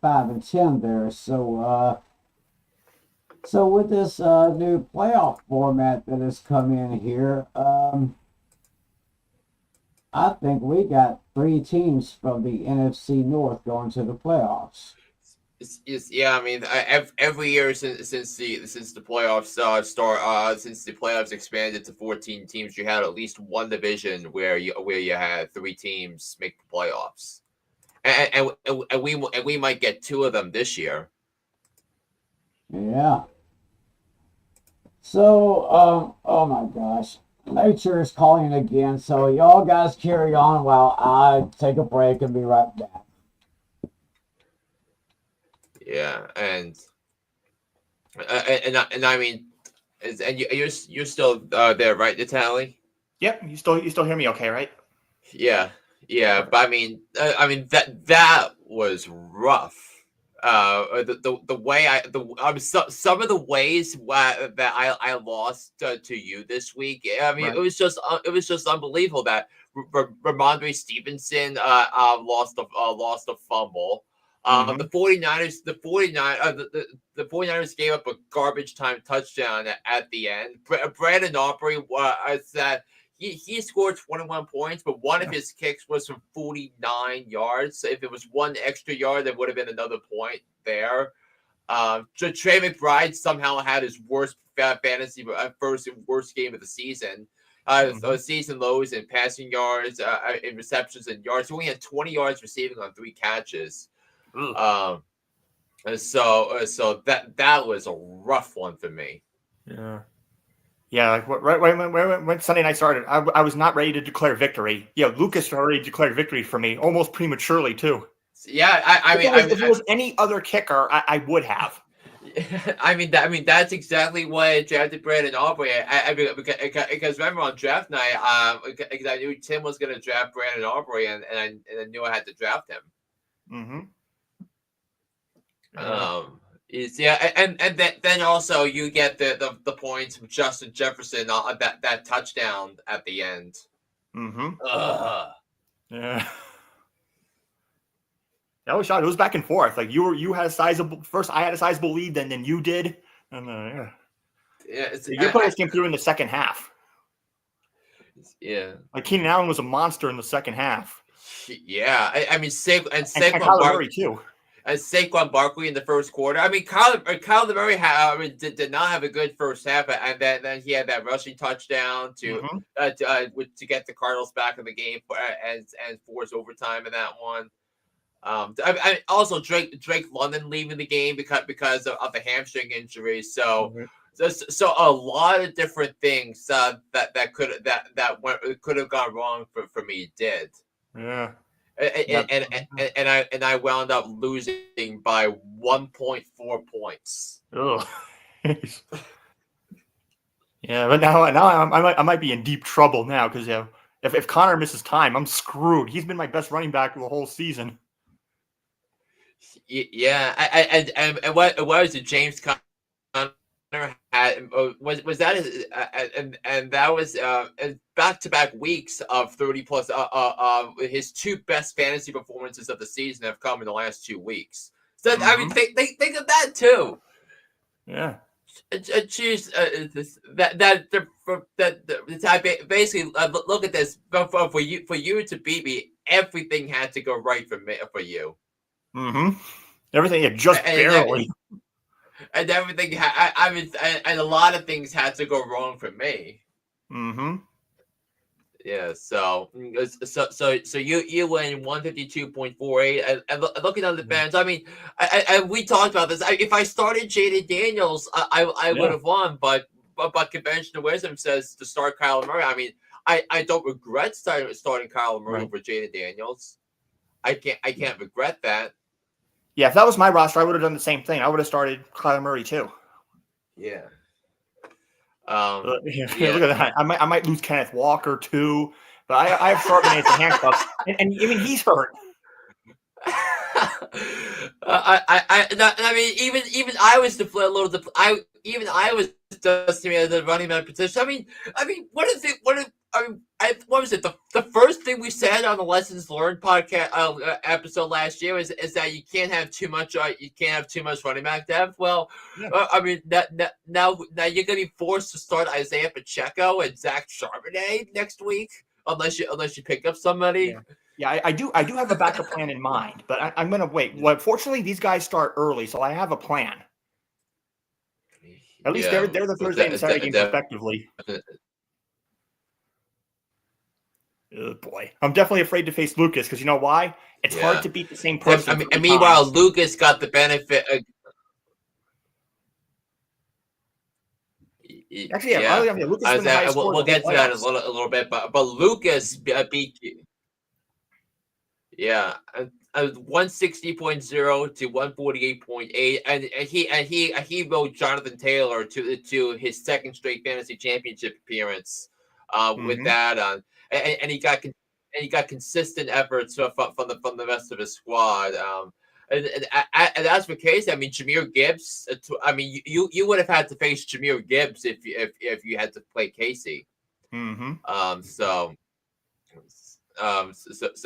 5-10 there. So with this new playoff format that has come in here, I think we got 3 teams from the NFC North going to the playoffs. Every year since the playoffs since the playoffs expanded to 14 teams, you had at least one division where you had 3 teams make the playoffs. And we might get 2 of them this year. Yeah. So, oh my gosh. Nature is calling again, so y'all guys carry on while I take a break and be right back. Yeah, and you're still there, right, Natalie? Yep, you still hear me okay, right? Yeah, but that was rough. The way some of the ways that I lost to you this week. Right. It was just unbelievable that Ramondre Stevenson lost a fumble. The 49ers gave up a garbage time touchdown at the end. Brandon Aubrey that. He scored 21 points, but one of his kicks was from 49 yards. So if it was 1 extra yard, there would have been another point there. Trey McBride somehow had his worst fantasy worst game of the season. Season lows in passing yards, in receptions and yards. He only had 20 yards receiving on 3 catches. So that was a rough one for me. Yeah. Yeah, like right when Sunday night started, I was not ready to declare victory. Yeah, Lucas already declared victory for me, almost prematurely too. Yeah, if it was any other kicker, I would have. That's exactly why I drafted Brandon Aubrey. Because remember on draft night, because I knew Tim was going to draft Brandon Aubrey, and I knew I had to draft him. Mm-hmm. And then also you get the points from Justin Jefferson on that touchdown at the end. Yeah. That was shot. It was back and forth. Like you had a sizable first. I had a sizable lead, then you did, and your players came through in the second half. Yeah, like Keenan Allen was a monster in the second half. Yeah, Saquon Barkley too. And Saquon Barkley in the first quarter. Kyler Murray did not have a good first half, and then he had that rushing touchdown to get the Cardinals back in the game and force overtime in that one. Also Drake London leaving the game because of the hamstring injury. So a lot of different things that could have gone wrong for me did. Yeah. And I wound up losing by 1.4 points. Oh. Yeah, but now I might be in deep trouble now because if Connor misses time, I'm screwed. He's been my best running back the whole season. Yeah, and what was it? James Conner had was that his, and that was back-to-back weeks of 30 plus. His two best fantasy performances of the season have come in the last 2 weeks. So I mean, think of that too. Yeah. Choose basically look at this for you to beat me. Everything had to go right for you. Mm-hmm. Everything, just barely. And everything, and a lot of things had to go wrong for me. Mm-hmm. Yeah, so you win 152.48, and looking on the bench, I mean, we talked about this. If I started Jayden Daniels, I would have won, but conventional wisdom says to start Kyler Murray. I mean, I don't regret starting Kyler Murray over Jayden Daniels. I can't regret that. Yeah, if that was my roster, I would have done the same thing. I would have started Kyler Murray too. Yeah. Look at that. I might lose Kenneth Walker too, but I have Charbonnet as a handcuff, and I mean he's hurt. I mean, even I was a little. I was just the running back position. I mean, what is it? What was it? The first thing we said on the Lessons Learned podcast episode last year is that you can't have too much. You can't have too much running back depth. Well, I mean, now you're gonna be forced to start Isaiah Pacheco and Zach Charbonnet next week, unless you pick up somebody. Yeah, I do have a backup plan in mind, but I'm going to wait. Well, fortunately, these guys start early, so I have a plan. At least they're the Thursday and Saturday games respectively. Oh, boy. I'm definitely afraid to face Lucas because you know why? It's hard to beat the same person. And meanwhile, Lucas got the benefit. Actually, Lucas been the highest scorer. We'll get to that in a little bit, but Lucas beat you. Yeah, 160.0 to 148.8, and he rode Jonathan Taylor to his second straight fantasy championship appearance with that on, and he got consistent efforts from the rest of his squad. And as for Casey, I mean, Jahmyr Gibbs. I mean, you would have had to face Jahmyr Gibbs if you had to play Casey. So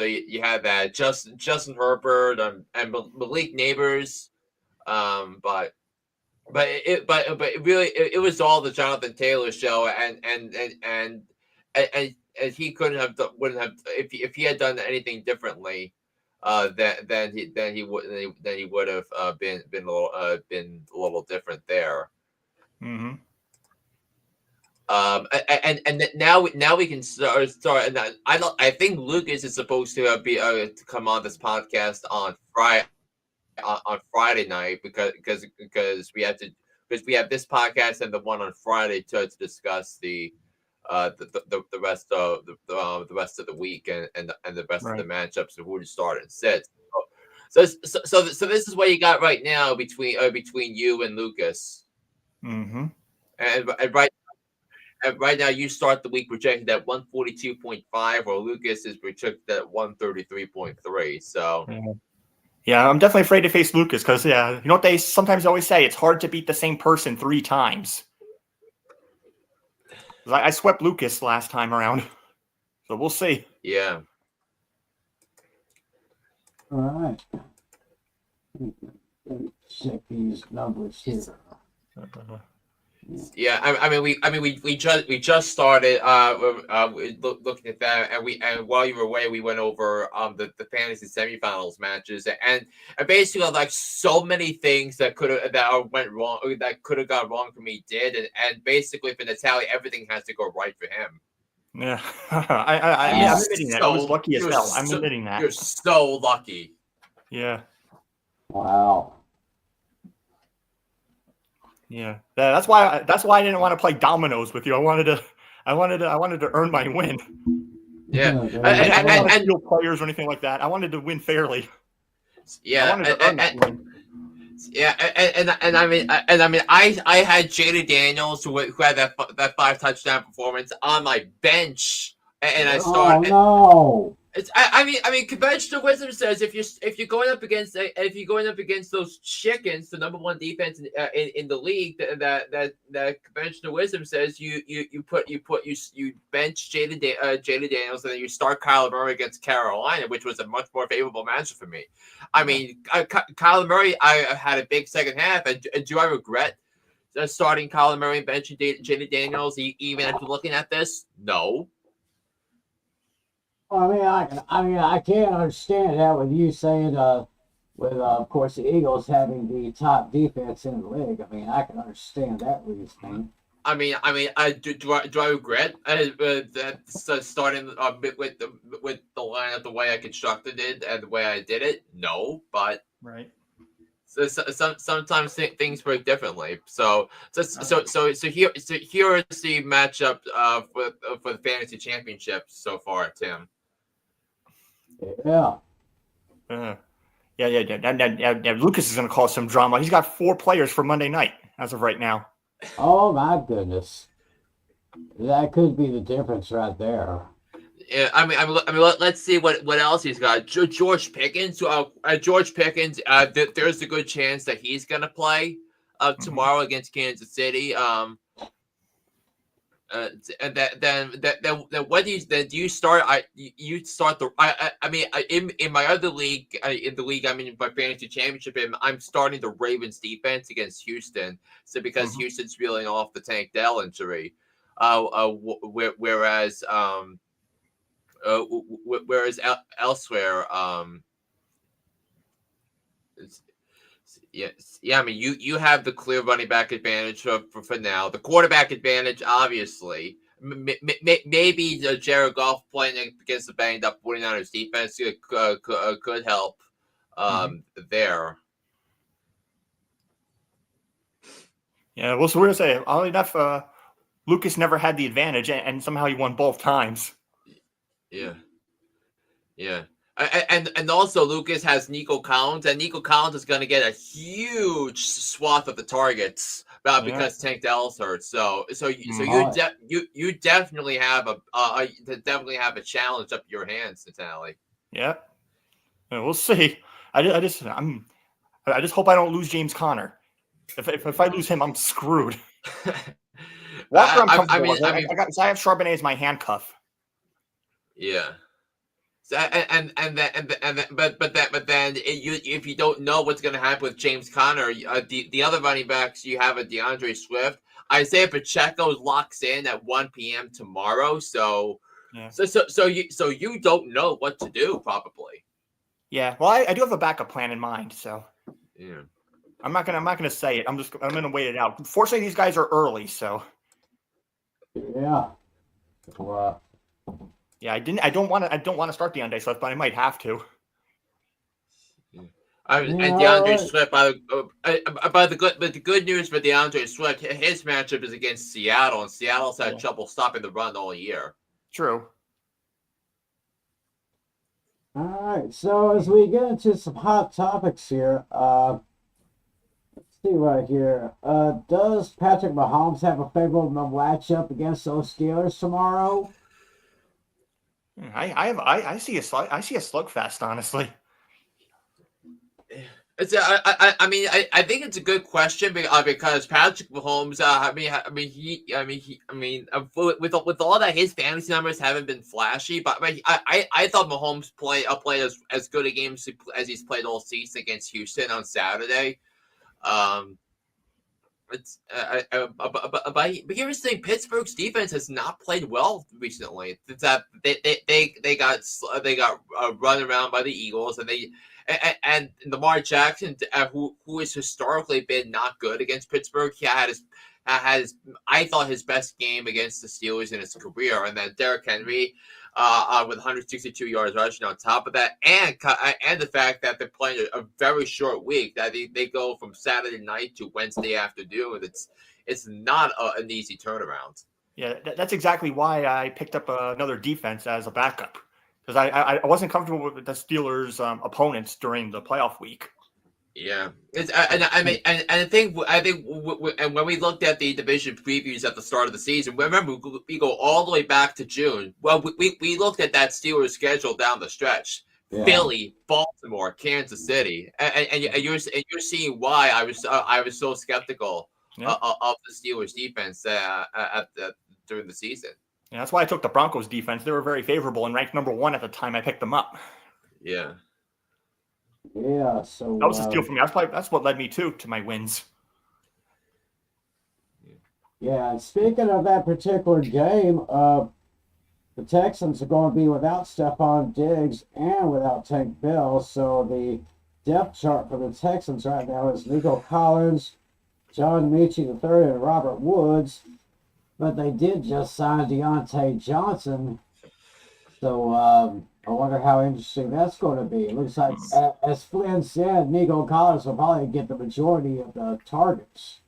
you had that Justin Herbert and Malik Neighbors, but it was all the Jonathan Taylor show, and he wouldn't have if he had done anything differently, then he would have been a little different there. And now we can start. And I think Lucas is supposed to be to come on this podcast on Friday night because we have this podcast and the one on Friday to discuss the rest of the week and the rest of the matchups of who to start and sit. So this is what you got right now between you and Lucas. And right now, you start the week projected at 142.5, or Lucas is projected at 133.3. So, yeah, I'm definitely afraid to face Lucas because, you know what they sometimes always say? It's hard to beat the same person 3 times. I swept Lucas last time around, so we'll see. Yeah. All right. Let me check these numbers here. Yeah, I mean we just started looking at that, and while you were away, we went over the fantasy semifinals matches, and basically like so many things that went wrong, that could have gone wrong for me did, and basically for Natalie, everything has to go right for him. Yeah, I'm admitting that. I was lucky as hell. I'm admitting that. You're so lucky. Yeah. Wow. Yeah, that's why I didn't want to play dominoes with you. I wanted to earn my win. Yeah, I didn't want to steal players or anything like that. I wanted to win fairly. Yeah, I wanted to earn that win. Yeah, I had Jayden Daniels who had that 5 touchdown performance on my bench, and I Oh started. no! Conventional wisdom says if you're going up against those chickens, the number one defense in the league, that conventional wisdom says you bench Jayden Daniels, and then you start Kyler Murray against Carolina, which was a much more favorable matchup for me. Kyler Murray, I had a big second half, and do I regret starting Kyler Murray and benching Jayden Daniels even after looking at this? No. Well, I can't understand that with you saying, with of course the Eagles having the top defense in the league. I can understand that reasoning. Do I regret that starting with the lineup the way I constructed it and the way I did it? No, but right. Sometimes things work differently. So here is the matchup for the fantasy championship so far, Tim. Yeah. Yeah. Lucas is going to cause some drama. He's got 4 players for Monday night as of right now. Oh my goodness, that could be the difference right there. Yeah, let's see what else he's got. George Pickens. There's a good chance that he's gonna play tomorrow against Kansas City. And then what do you start? You start in my other league, in the league I'm in my fantasy championship, I'm starting the Ravens defense against Houston. So because Houston's reeling off the Tank Dell injury, whereas elsewhere, you have the clear running back advantage for now. The quarterback advantage, obviously. Maybe Jared Goff playing against the banged up 49ers defense could help there. Yeah, well, so we're going to say, oddly enough, Lucas never had the advantage, and somehow he won both times. Yeah. And also Lucas has Nico Collins, and Nico Collins is going to get a huge swath of the targets because Tank Dell's hurt. So you definitely have a challenge up your hands, Natalie. Yeah, we'll see. I just hope I don't lose James Conner. If I lose him, I'm screwed. Walker, I'm comfortable. I have Charbonnet as my handcuff. Yeah. So, but then if you don't know what's going to happen with James Conner, the other running backs you have a DeAndre Swift. Isaiah Pacheco locks in at 1 p.m. tomorrow, so you don't know what to do probably. Yeah, well, I do have a backup plan in mind, so yeah, I'm not gonna say it. I'm gonna wait it out. Fortunately, these guys are early, so yeah. Wow. Yeah, I don't want to start DeAndre Swift, but I might have to. And DeAndre Swift, the good news for DeAndre Swift, his matchup is against Seattle, and Seattle's had trouble stopping the run all year. True. All right, so as we get into some hot topics here, let's see right here. Does Patrick Mahomes have a favorable matchup against those Steelers tomorrow? I see a slugfest, honestly. I think it's a good question because Patrick Mahomes. With all that, his fantasy numbers haven't been flashy. But I thought Mahomes played as good a game as he's played all season against Houston on Saturday. But here's the thing: Pittsburgh's defense has not played well recently. It's that they got run around by the Eagles, and Lamar Jackson, who has historically been not good against Pittsburgh, he had I thought his best game against the Steelers in his career, and then Derrick Henry with 162 yards rushing on top of that, and the fact that they're playing a very short week, that they go from Saturday night to Wednesday afternoon. It's not an easy turnaround. Yeah, that's exactly why I picked up another defense as a backup, because I wasn't comfortable with the Steelers' opponents during the playoff week. Yeah, and and when we looked at the division previews at the start of the season, remember we go all the way back to June. Well, we looked at that Steelers schedule down the stretch: Yeah. Philly, Baltimore, Kansas City, and you're seeing why I was so skeptical of the Steelers defense during the season. Yeah, that's why I took the Broncos defense. They were very favorable and ranked number 1 at the time I picked them up. Yeah. Yeah, so that was a steal for me. That's what led me to my wins. Yeah, and speaking of that particular game, the Texans are going to be without Stephon Diggs and without Tank Dell. So the depth chart for the Texans right now is Nico Collins, John Mechie III, and Robert Woods. But they did just sign Deontay Johnson. So I wonder how interesting that's going to be. It looks like, as Flynn said, Nico Collins will probably get the majority of the targets.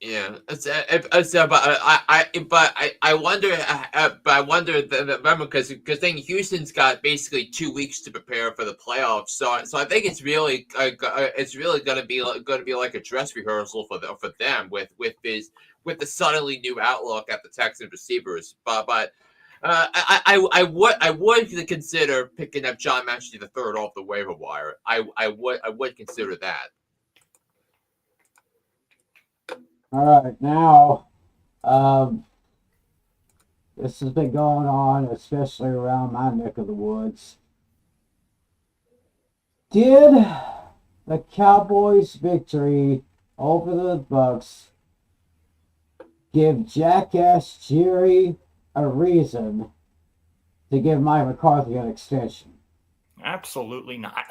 Yeah, but I wonder, remember, because then Houston's got basically 2 weeks to prepare for the playoffs, so I think it's really going to be like a dress rehearsal for them with the suddenly new outlook at the Texans receivers, but. I would consider picking up John Mechie III off the waiver wire. I would consider that. All right, now, this has been going on, especially around my neck of the woods. Did the Cowboys' victory over the Bucks give Jackass Jerry a reason to give Mike McCarthy an extension? Absolutely not.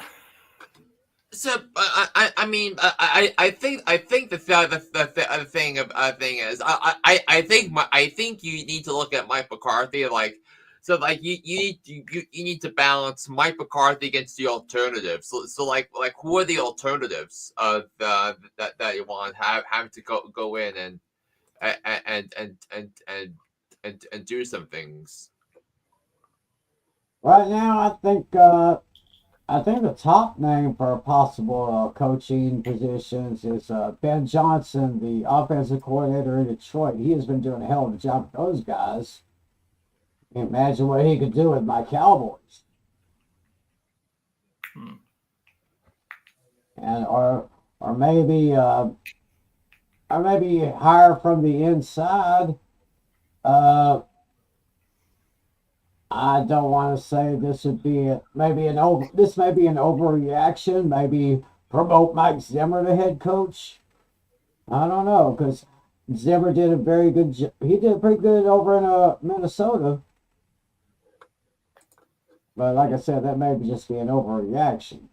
So I mean I think the thing is I think you need to look at Mike McCarthy you need to balance Mike McCarthy against the alternatives. So like who are the alternatives that you want have to go in and do some things. Right now, I think the top name for possible coaching positions is Ben Johnson, the offensive coordinator in Detroit. He has been doing a hell of a job with those guys. Imagine what he could do with my Cowboys. And or maybe hire from the inside. I don't want to say this would be maybe an overreaction. Maybe promote Mike Zimmer to head coach. I don't know, because Zimmer did a very good job. He did pretty good over in Minnesota. But like I said, that may just be an overreaction.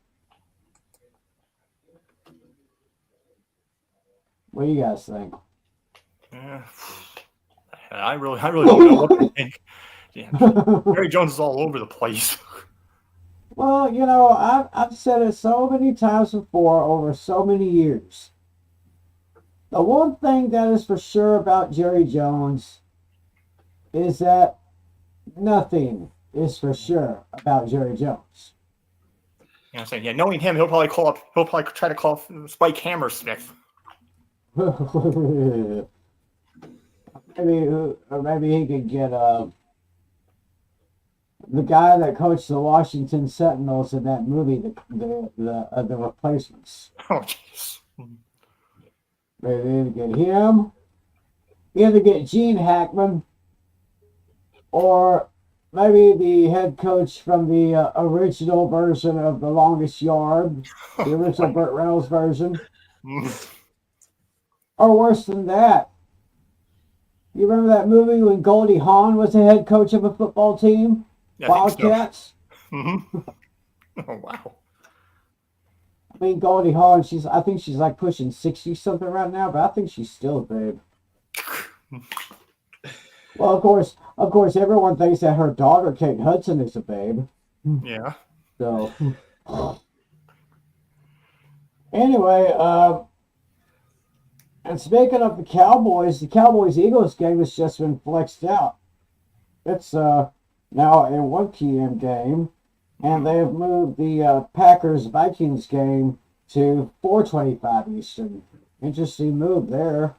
What do you guys think? I really don't know what to think. Yeah, Jerry Jones is all over the place. Well, I've said it so many times before over so many years. The one thing that is for sure about Jerry Jones is that nothing is for sure about Jerry Jones. I'm saying, knowing him, he'll probably try to call Spike Hammersmith. maybe he could get the guy that coached the Washington Sentinels in that movie, the Replacements. Oh, jeez. Maybe get him. Either get Gene Hackman, or maybe the head coach from the original version of The Longest Yard, the original Burt Reynolds version. Or worse than that. You remember that movie when Goldie Hawn was the head coach of a football team? Yeah, Wildcats? So. Mm-hmm. Oh, wow. I mean, Goldie Hawn, I think she's like pushing 60-something right now, but I think she's still a babe. Well, of course, everyone thinks that her daughter, Kate Hudson, is a babe. Yeah. So, anyway, and speaking of the Cowboys-Eagles game has just been flexed out. It's now a 1 p.m. game, and they have moved the Packers-Vikings game to 4:25 Eastern. Interesting move there.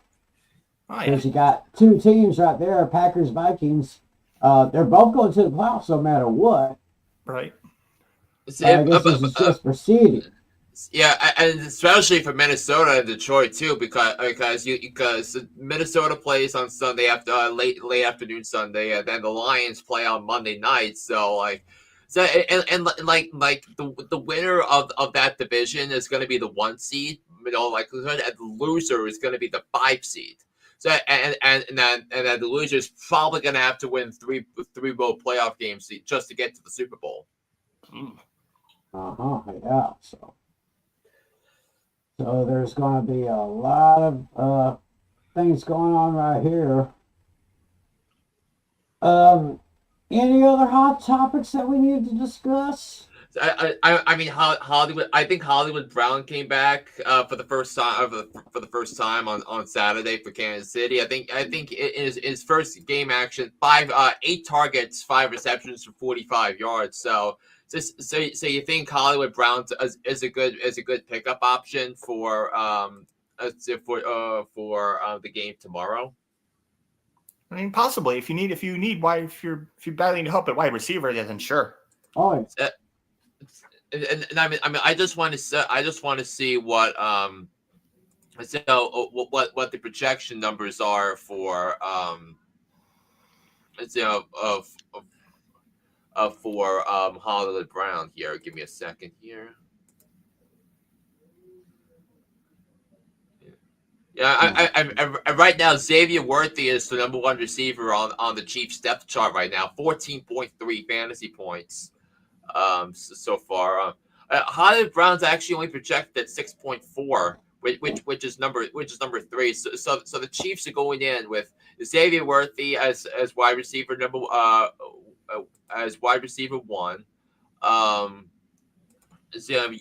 Oh, Because you got two teams right there, Packers, Vikings. They're both going to the playoffs no matter what. Right. I guess this is just proceeding. Yeah, and especially for Minnesota and Detroit too, because Minnesota plays on Sunday after late afternoon Sunday, and then the Lions play on Monday night. So the winner of that division is going to be the 1 seed, and the loser is going to be the 5 seed. So and then the loser is probably going to have to win three road playoff games just to get to the Super Bowl. Yeah. So there's going to be a lot of things going on right here. Any other hot topics that we need to discuss? I mean, Hollywood. I think Hollywood Brown came back for the first time on Saturday for Kansas City. I think in his first game action, 8 targets, 5 receptions for 45 yards. So you think Hollywood Brown is a good pickup option for the game tomorrow? I mean, possibly. If you're battling to help at wide receiver, then sure. Oh, and I mean, I just want to see what the projection numbers are for Hollywood Brown here. Give me a second here. Yeah, I right now Xavier Worthy is the number 1 receiver on the Chiefs depth chart right now. 14.3 fantasy points so far. Hollywood Brown's actually only projected at 6.4, which is number 3. So the Chiefs are going in with Xavier Worthy as wide receiver as wide receiver 1. So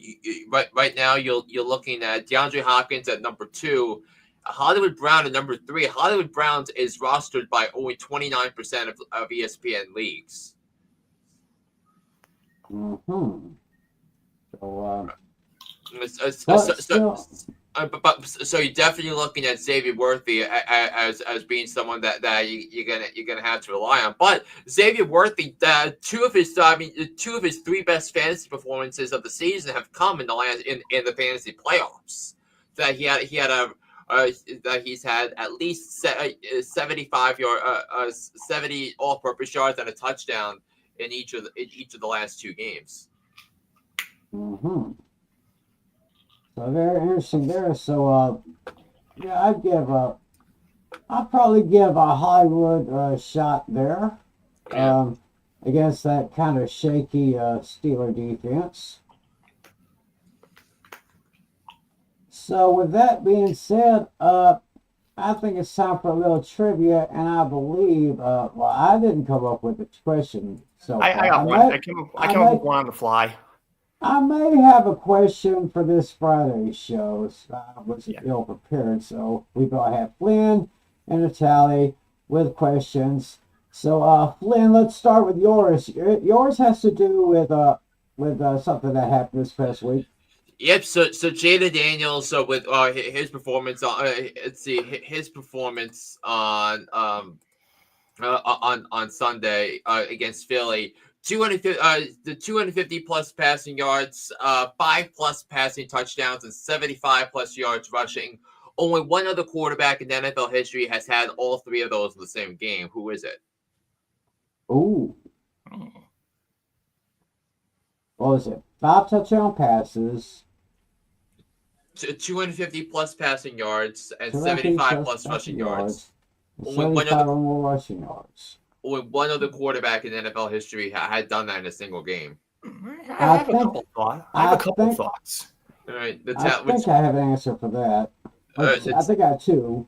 right now you're looking at DeAndre Hopkins at number 2. Hollywood Brown at number 3. Hollywood Brown is rostered by only 29% of ESPN leagues. So you're definitely looking at Xavier Worthy as being someone that you're gonna have to rely on. But Xavier Worthy, two of his 3 best fantasy performances of the season have come in the fantasy playoffs. That he's had at least 75 70 all-purpose yards and a touchdown in each of the last 2 games. So very interesting there. So yeah, I'd probably give a Hollywood shot there against that kind of shaky Steeler defense. So with that being said, I think it's time for a little trivia, and I believe, I didn't come up with the question. So I got one. I came up with one on the fly. I may have a question for this Friday's show. I wasn't ill prepared, so we're going to have Flynn and Natalie with questions. So, Flynn, let's start with yours. Yours has to do with something that happened this past week. Yep. So Jayden Daniels. So with his performance on Sunday against Philly. 250 plus passing yards, 5 plus passing touchdowns, and 75 plus yards rushing. Only one other quarterback in NFL history has had all 3 of those in the same game. Who is it? Ooh. What was it? 5 touchdown passes. 250 plus passing yards and 75 plus rushing yards. 75 or more rushing yards. Only one other quarterback in NFL history had done that in a single game. I have a couple thoughts. All right, I have an answer for that. I think I have 2.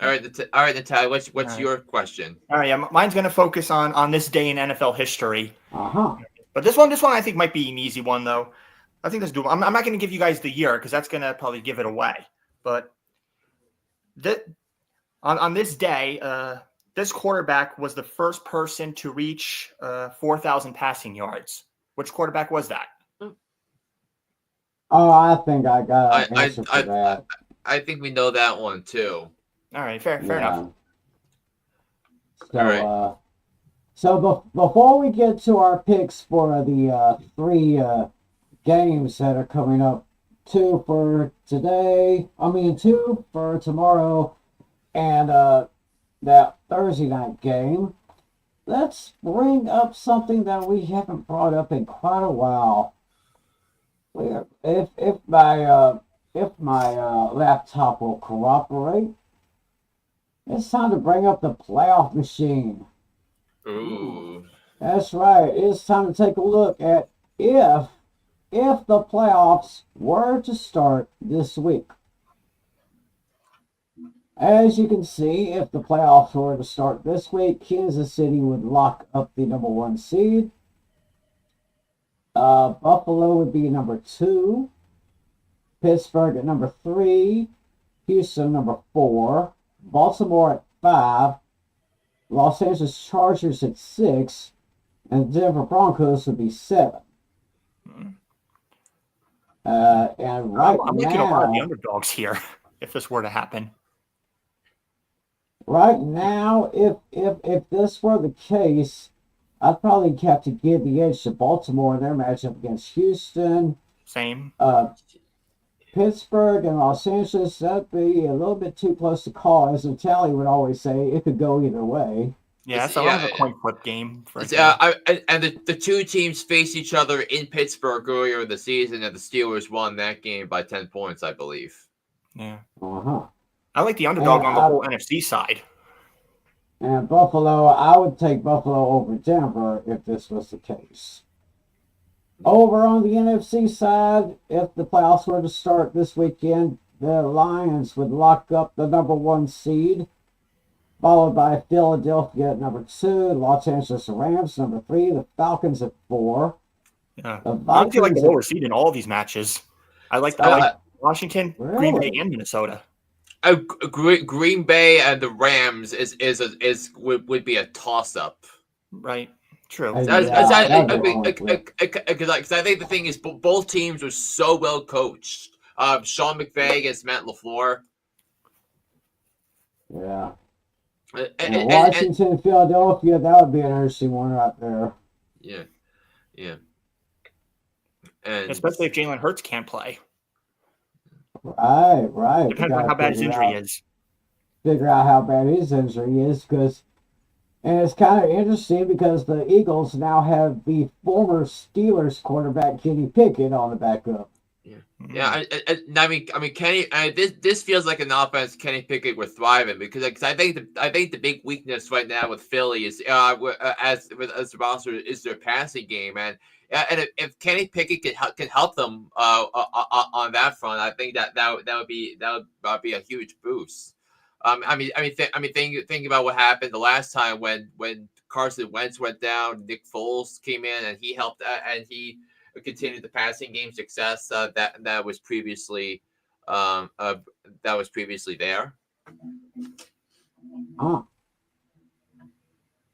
All right, Natalia. What's your question? All right, yeah, mine's going to focus on this day in NFL history. But this one I think might be an easy one though. I think that's doable. I'm not going to give you guys the year because that's going to probably give it away. But on this day, this quarterback was the first person to reach 4,000 passing yards. Which quarterback was that? Oh, I think I got an answer for that. I think we know that one too. All right, fair enough. So, All right. Before we get to our picks for the three games that are coming up, two for today, two for tomorrow, and that Thursday night game, let's bring up something that we haven't brought up in quite a while. If my laptop will cooperate, it's time to bring up the playoff machine. Ooh. That's right. It's time to take a look at if the playoffs were to start this week. As you can see, if the playoffs were to start this week, Kansas City would lock up the number 1 seed. Buffalo would be number 2. Pittsburgh at number 3. Houston number 4. Baltimore at 5. Los Angeles Chargers at 6. And Denver Broncos would be 7. And right I'm looking at a lot of the underdogs here, if this were to happen. Right now, if this were the case, I'd probably have to give the edge to Baltimore in their matchup against Houston. Same. Pittsburgh and Los Angeles, that'd be a little bit too close to call. As Natalie would always say, it could go either way. Yeah, so it's a coin flip game. And the two teams faced each other in Pittsburgh earlier in the season, and the Steelers won that game by 10 points, I believe. Yeah. Uh-huh. I like the underdog on the whole NFC side. And Buffalo, I would take Buffalo over Denver if this was the case. Over on the NFC side, if the playoffs were to start this weekend, the Lions would lock up the number 1 seed, followed by Philadelphia at number 2, Los Angeles Rams number 3, the Falcons at 4. Yeah, I feel like the lower seed in all these matches. I like Washington, really? Green Bay, and Minnesota. Green Bay and the Rams would be a toss up. Right. True. Because I think the thing is both teams are so well coached. Sean McVay against Matt LaFleur. Yeah. Washington, Philadelphia, that would be an interesting one right there. Yeah. And especially if Jalen Hurts can't play. Right. Depends on how bad his injury is. Figure out how bad his injury is, and it's kind of interesting because the Eagles now have the former Steelers quarterback Kenny Pickett on the backup. Yeah. I mean, Kenny. This feels like an offense Kenny Pickett would thrive in because I think the big weakness right now with Philly is as the roster is their passing game, and if Kenny Pickett can help them on that front, I think that would be a huge boost. Think about what happened the last time when Carson Wentz went down, Nick Foles came in and he helped and he continued the passing game success that was previously there.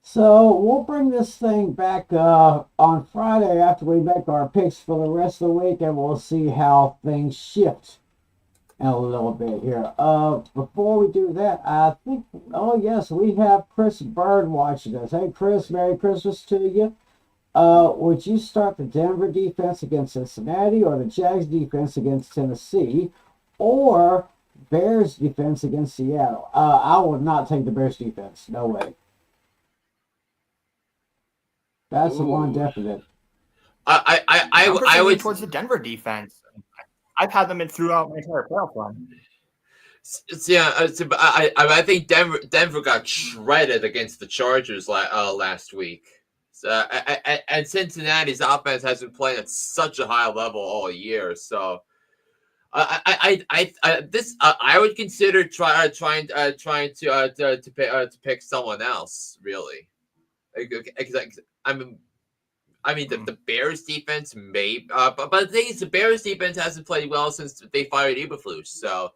So we'll bring this thing back on Friday after we make our picks for the rest of the week, and we'll see how things shift in a little bit here. Before we do that, I think, we have Chris Bird watching us. Hey, Chris, Merry Christmas to you. Would you start the Denver defense against Cincinnati or the Jags defense against Tennessee or Bears defense against Seattle? I would not take the Bears defense. No way. That's the one definite. I would towards the Denver defense. I've had them in throughout my entire playoff run. I think Denver got shredded against the Chargers last week. And Cincinnati's offense has been playing at such a high level all year. So I would consider trying to pick someone else really. The Bears defense may, but the thing is, the Bears defense hasn't played well since they fired Eberflus. So,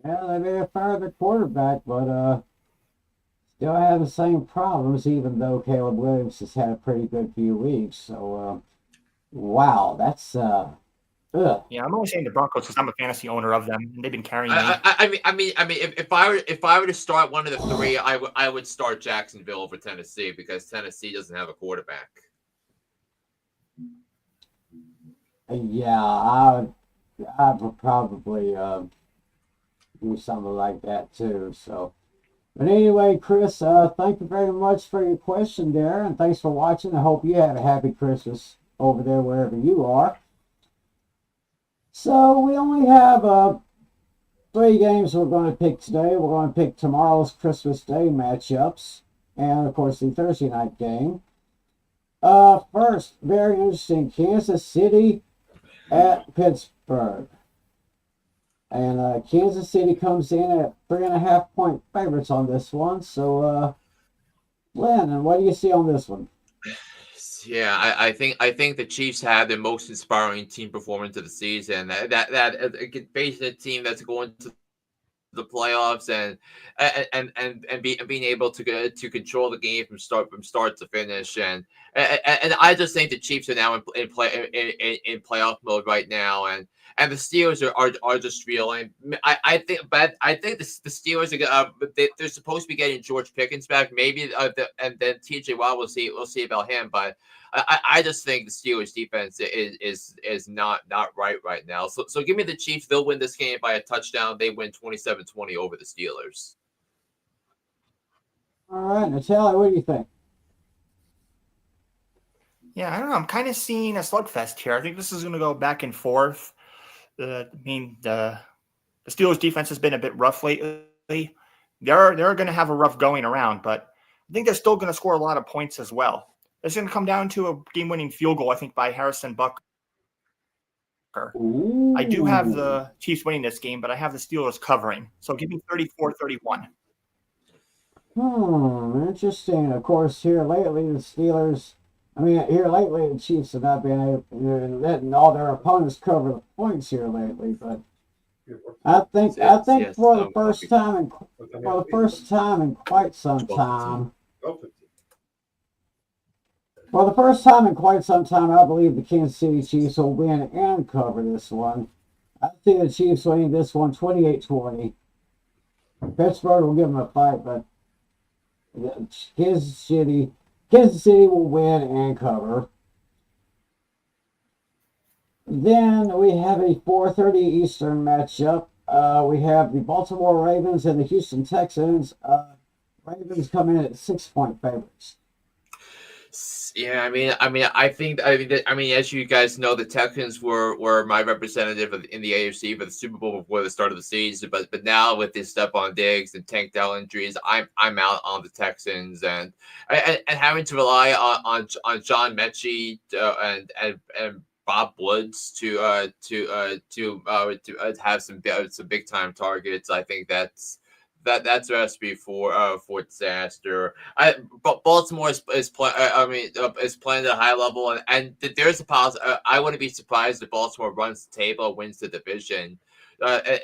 yeah, they may have fired the quarterback, but still have the same problems. Even though Caleb Williams has had a pretty good few weeks, so Wow, that's ugh. Yeah, I'm only saying the Broncos because I'm a fantasy owner of them, and they've been carrying me. If I were to start one of the three, I would start Jacksonville over Tennessee because Tennessee doesn't have a quarterback. Yeah, I would probably do something like that too. So, but anyway, Chris, thank you very much for your question there, and thanks for watching. I hope you have a happy Christmas over there wherever you are. So we only have 3 games we're going to pick today. We're going to pick tomorrow's Christmas Day matchups, and of course the Thursday night game. First, very interesting, Kansas City at Pittsburgh. And Kansas City comes in at 3.5-point favorites on this one. So, Lennon, what do you see on this one? Yeah, I think the Chiefs had the most inspiring team performance of the season. That facing a team that's going to the playoffs and being able to control the game from start to finish, and I just think the Chiefs are now in playoff mode right now, and the Steelers are just reeling. I think the Steelers are they're supposed to be getting George Pickens back, maybe, and then TJ Watt, we'll see about him, but I just think the Steelers defense is not right now. So give me the Chiefs. They'll win this game by a touchdown. They win 27-20 over the Steelers. All right, Natalia, what do you think? Yeah, I don't know. I'm kind of seeing a slugfest here. I think this is going to go back and forth. I mean, the Steelers defense has been a bit rough lately. They're going to have a rough going around, but I think they're still going to score a lot of points as well. It's going to come down to a game-winning field goal, I think, by Harrison Butker. Ooh. I do have the Chiefs winning this game, but I have the Steelers covering. So give me 34-31. Interesting. Of course, here lately, the Chiefs have not been able, letting all their opponents cover the points here lately. But I think for the first time in quite some time. For the first time in quite some time, I believe the Kansas City Chiefs will win and cover this one. I see the Chiefs winning this one 28-20. Pittsburgh will give them a fight, but Kansas City will win and cover. Then we have a 4:30 Eastern matchup. We have the Baltimore Ravens and the Houston Texans. Ravens come in at 6-point favorites. Yeah, as you guys know, the Texans were my representative in the AFC for the Super Bowl before the start of the season. But now with this Stephon Diggs and Tank Dell injuries, I'm out on the Texans and having to rely on John Mechie and Bob Woods to have some big time targets. I think that's a recipe for disaster. But Baltimore is playing at a high level, and there's a possibility. I wouldn't be surprised if Baltimore runs the table, wins the division.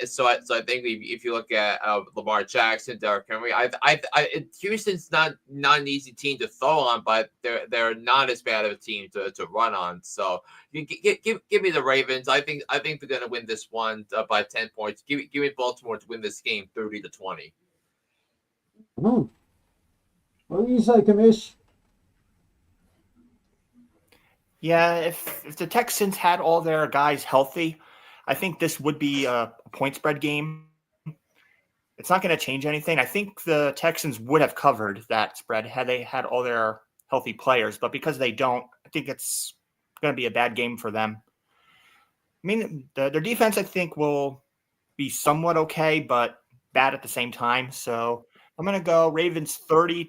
So I think if you look at Lamar Jackson, Derrick Henry, Houston's not an easy team to throw on, but they're not as bad of a team to run on. So give me the Ravens. I think they're going to win this one by 10 points. Give me Baltimore to win this game 30-20. What do you say, Kamish? Yeah, if the Texans had all their guys healthy, I think this would be a point spread game. It's not going to change anything. I think the Texans would have covered that spread had they had all their healthy players, but because they don't, I think it's going to be a bad game for them. I mean, their defense, I think, will be somewhat okay, but bad at the same time. So I'm going to go Ravens 30,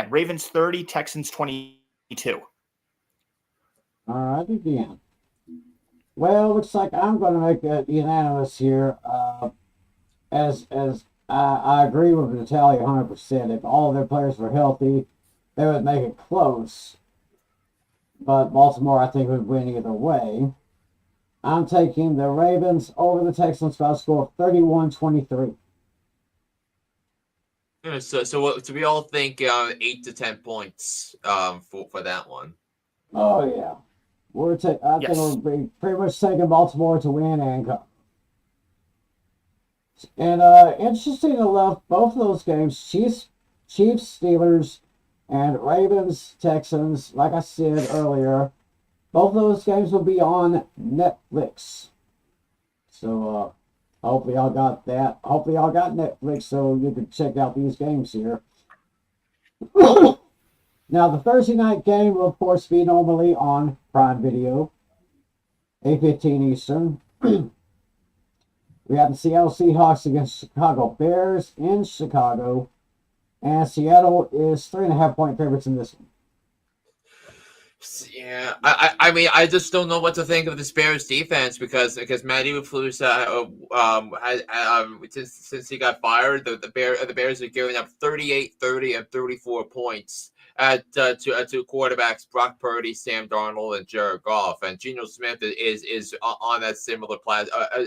Ravens 30, Texans 22. All right, again. Well, looks like I'm going to make it unanimous here. As I agree with Natalia 100%. If all of their players were healthy, they would make it close. But Baltimore, I think, would win either way. I'm taking the Ravens over the Texans by a score of 31-23. So we all think 8 to 10 points for that one. Oh yeah, I think we'll be pretty much taking Baltimore to win and cover. And interesting enough, both of those games, Chiefs, Steelers, and Ravens, Texans. Like I said earlier, both of those games will be on Netflix. So hopefully y'all got that. Hopefully y'all got Netflix so you can check out these games here. Now the Thursday night game will of course be normally on Prime Video, 8:15 Eastern. We have the Seattle Seahawks against Chicago Bears in Chicago, and Seattle is 3.5-point favorites in this one. Yeah, I mean, I just don't know what to think of this Bears defense because Matty Eberflus since he got fired, the Bears are giving up 38, 30, and 34 points to quarterbacks Brock Purdy, Sam Darnold, and Jared Goff, and Geno Smith is on that similar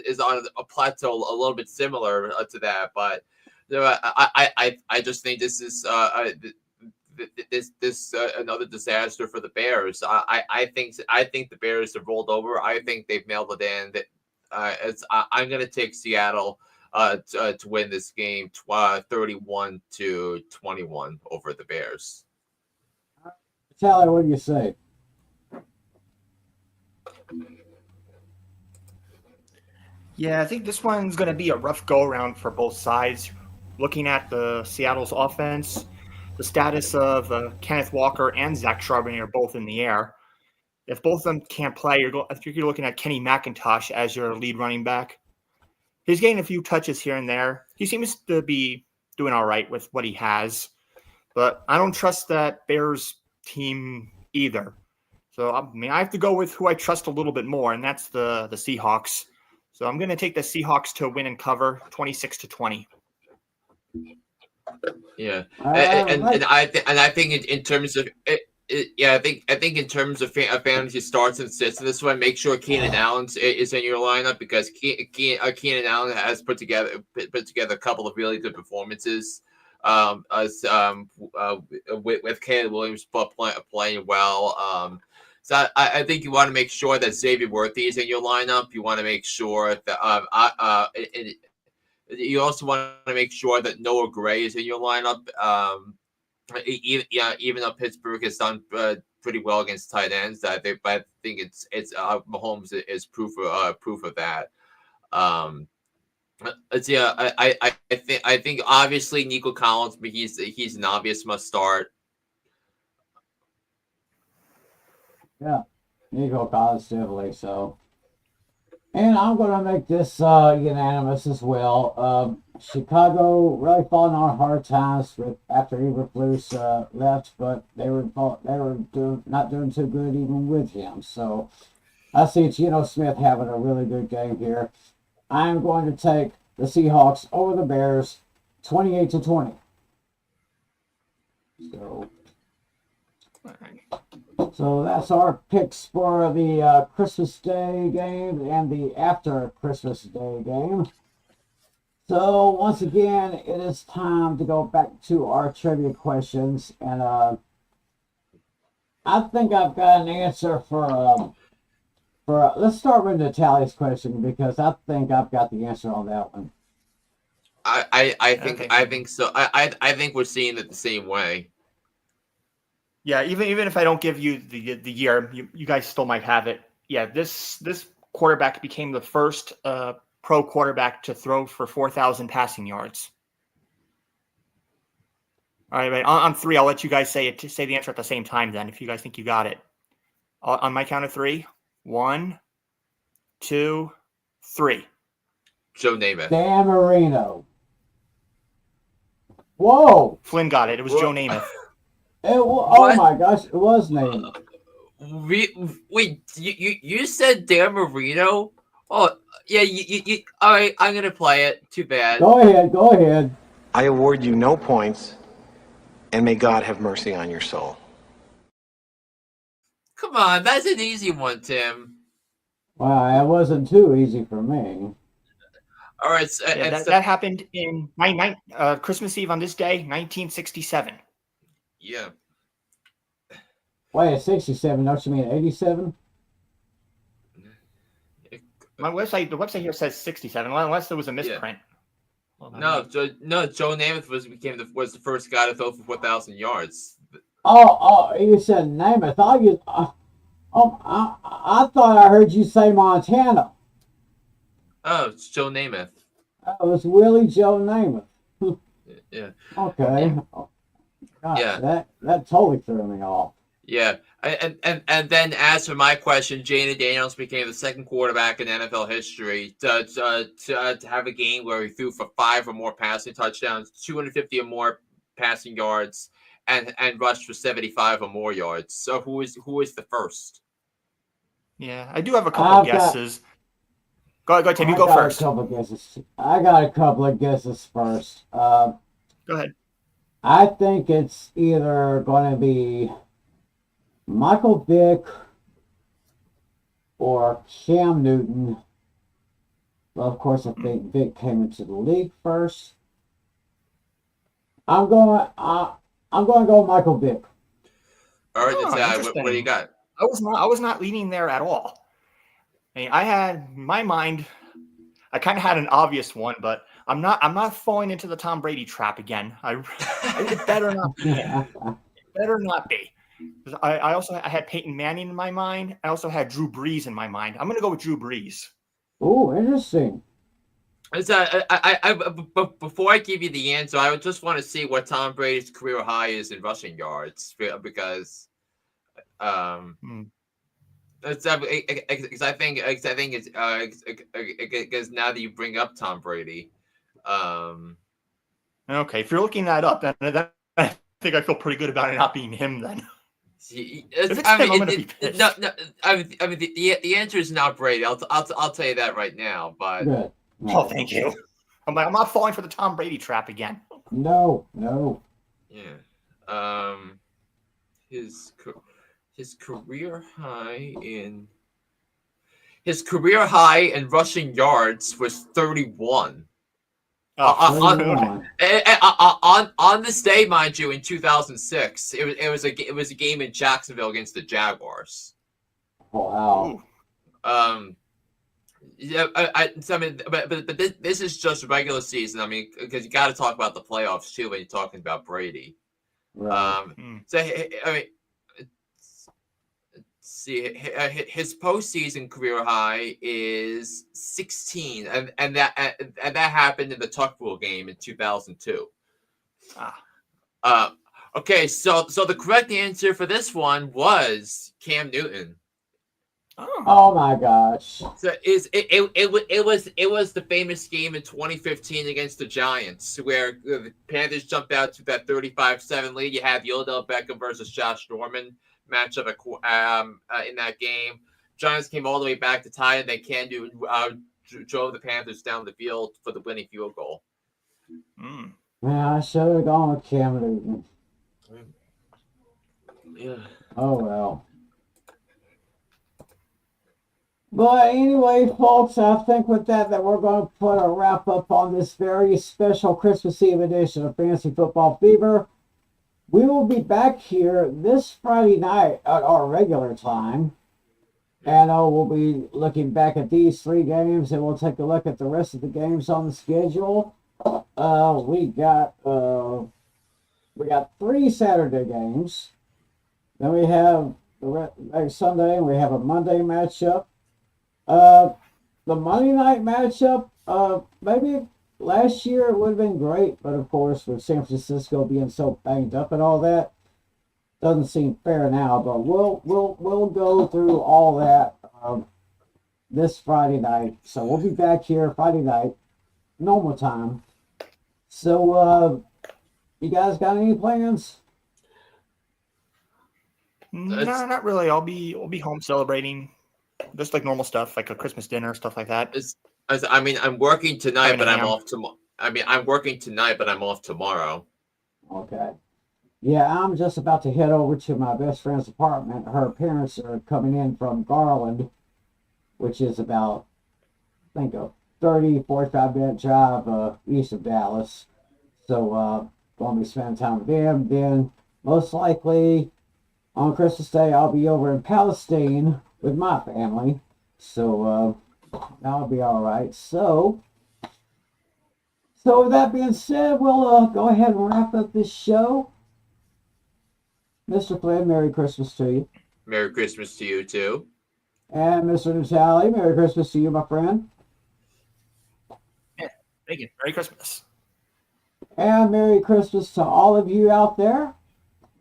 is on a plateau a little bit similar to that, but I just think this is this another disaster for the Bears. I think the Bears have rolled over. I think they've mailed it in. I'm going to take Seattle to win this game 31-21 over the Bears. Tyler, what do you say? Yeah, I think this one's going to be a rough go-around for both sides. Looking at the Seattle's offense, the status of Kenneth Walker and Zach Charbonnet are both in the air. If both of them can't play, you're looking at Kenny McIntosh as your lead running back. He's getting a few touches here and there. He seems to be doing all right with what he has. But I don't trust that Bears team either. So, I mean, I have to go with who I trust a little bit more, and that's the Seahawks. So I'm going to take the Seahawks to win and cover 26-20. Yeah, and I think in terms of I think in terms of fantasy starts and sits in this one, make sure Keenan Allen is in your lineup because Keenan Allen has put together a couple of really good performances. With Caleb Williams playing well. So I think you want to make sure that Xavier Worthy is in your lineup. You want to make sure that you also want to make sure that Noah Gray is in your lineup. Even though Pittsburgh has done pretty well against tight ends, I think it's Mahomes is proof of that. I think obviously Nico Collins, but he's an obvious must start. Yeah, Nico Collins definitely so. And I'm going to make this unanimous as well. Chicago really falling on hard times after Eberflus left, but they were not doing too good even with him. So I see Geno Smith having a really good game here. I'm going to take the Seahawks over the Bears, 28-20. So that's our picks for the Christmas Day game and the after Christmas Day game. So once again, it is time to go back to our trivia questions, and I think I've got an answer for let's start with Natalia's question because I think I've got the answer on that one. I think so. I think we're seeing it the same way. Yeah, even if I don't give you the year, you guys still might have it. Yeah, this quarterback became the first pro quarterback to throw for 4,000 passing yards. All right, on three, I'll let you guys say the answer at the same time. Then, if you guys think you got it, on my count of three, 1, 2, 3. Joe Namath. Dan Marino. Whoa! Flynn got it. It was Joe Namath. Oh my gosh, it was Namath. Wait, you said Dan Marino? Oh yeah, you all right? I'm gonna play it. Too bad. Go ahead. I award you no points, and may God have mercy on your soul. Come on, that's an easy one, Tim. Wow, it wasn't too easy for me. All right, that happened in Christmas Eve on this day, 1967. Yeah. Wait, 67, don't you mean 87? The website here says 67, unless there was a misprint. Yeah. No, Joe Namath was the first guy to throw for 4,000 yards. Oh, you said Namath. I thought I heard you say Montana. Oh, it's Joe Namath. It was Willie Joe Namath. Yeah. Okay. Gosh, Yeah. That totally threw me off. Yeah. And then as for my question, Jayden Daniels became the second quarterback in NFL history to have a game where he threw for 5 or more passing touchdowns, 250 or more passing yards, and rushed for 75 or more yards. So who is the first? Yeah, I do have a couple guesses. Go ahead, Tim. You go first. I got a couple of guesses first. Go ahead. I think it's either going to be Michael Vick or Cam Newton. Well, of course, I think Vick came into the league first. I'm going to go Michael Vick. All right, what do you got? I was not leaning there at all. I mean, I had my mind. I kind of had an obvious one, but I'm not falling into the Tom Brady trap again. It better not be. It better not be. I had Peyton Manning in my mind. I also had Drew Brees in my mind. I'm going to go with Drew Brees. Oh, interesting. Before I give you the answer, I would just want to see what Tom Brady's career high is in rushing yards because because I think it's because now that you bring up Tom Brady, okay, if you're looking that up, then I think I feel pretty good about it not being him then. The answer is not Brady. I'll tell you that right now. But Good. Oh, thank you. I'm not falling for the Tom Brady trap again. No. Yeah. His career high in rushing yards was 31. On this day, mind you, in 2006, it was a game in Jacksonville against the Jaguars. Wow. Yeah, but this is just regular season. I mean, because you got to talk about the playoffs too when you're talking about Brady. Right. So I mean, see, his postseason career high is 16, and that happened in the Tuck Rule game in 2002. Okay, so the correct answer for this one was Cam Newton. Oh my gosh! So it was the famous game in 2015 against the Giants where the Panthers jumped out to that 35-7 lead. You had Odell Beckham versus Josh Norman matchup in that game. Giants came all the way back to tie, and then Cam Newton drove the Panthers down the field for the winning field goal. Man, I should have gone with Cam Newton. Yeah. Oh well. But anyway, folks, I think with that we're going to put a wrap up on this very special Christmas Eve edition of Fantasy Football Fever. We will be back here this Friday night at our regular time. And we'll be looking back at these 3 games, and we'll take a look at the rest of the games on the schedule. We got 3 Saturday games. Then we have next Sunday, and we have a Monday matchup. The Monday night matchup, maybe last year it would have been great, but of course with San Francisco being so banged up and all that, doesn't seem fair now. But we'll go through all that this Friday night. So we'll be back here Friday night, normal time. So you guys got any plans? No, not really. I'll be home celebrating. Just like normal stuff, like a Christmas dinner, stuff like that. I mean, I'm working tonight, but I'm off tomorrow. I mean, I'm working tonight, but I'm off tomorrow. Okay. Yeah, I'm just about to head over to my best friend's apartment. Her parents are coming in from Garland, which is about, I think, a 45-minute drive east of Dallas. So, going to be spending time with them. Then, most likely, On Christmas Day, I'll be over in Palestine with my family. So that'll be all right. So with that being said, we'll go ahead and wrap up this show. Mr. Flynn, Merry Christmas to you. Merry Christmas to you too. And Mr. Natali, Merry Christmas to you, my friend. Yeah, thank you. Merry Christmas. And Merry Christmas to all of you out there.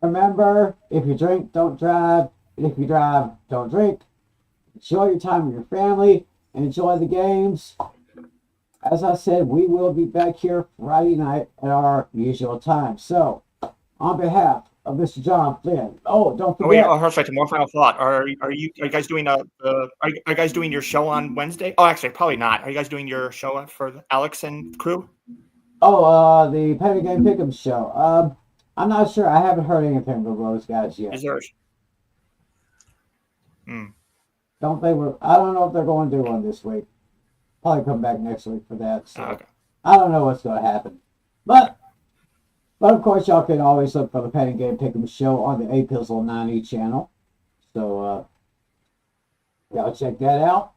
Remember, if you drink, don't drive. And if you drive, don't drink. Enjoy your time with your family. Enjoy the games. As I said, we will be back here Friday night at our usual time. So, on behalf of Mr. John Flynn. Oh, don't forget. Oh yeah, that's right. One final thought. Are you guys doing are you guys doing your show on Wednesday? Oh, actually, probably not. Are you guys doing your show for Alex and crew? Oh, the Penny Game Pick'em show. I'm not sure. I haven't heard anything from those guys yet. Is there? Don't they? I don't know if they're going to do one this week. Probably come back next week for that. So Okay. I don't know what's going to happen. But of course, y'all can always look for the Penny Game Pick'em show on the A Pizzle 90 channel. So y'all check that out.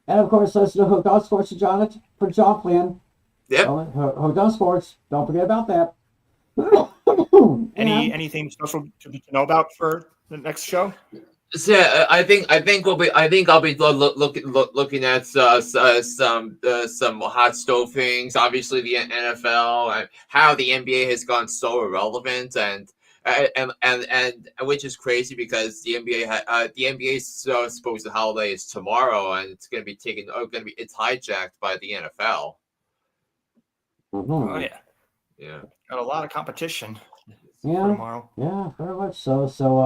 And of course, listen to Hooked on Sports for John Flynn. Yep. Hooked on Sports. Don't forget about that. Anything special to know about for the next show? So yeah, I think I'll be looking at some hot stove things. Obviously, the NFL and how the NBA has gone so irrelevant, and which is crazy because the NBA's supposed holiday is tomorrow, and it's going to be it's hijacked by the NFL. Mm-hmm. Oh yeah, yeah. Got a lot of competition. Yeah, for tomorrow. Yeah, very much so. So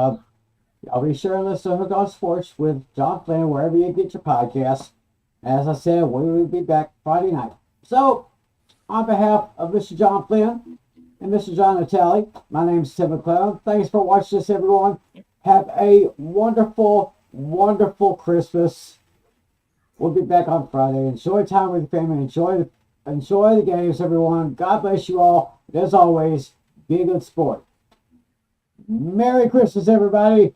I'll be sure to listen to Hook on Sports with John Flynn wherever you get your podcasts. As I said, we will be back Friday night. So, on behalf of Mr. John Flynn and Mr. John Natali, my name is Tim McClellan. Thanks for watching this, everyone. Have a wonderful, wonderful Christmas. We'll be back on Friday. Enjoy time with your family. Enjoy the games, everyone. God bless you all. And as always, be a good sport. Merry Christmas, everybody.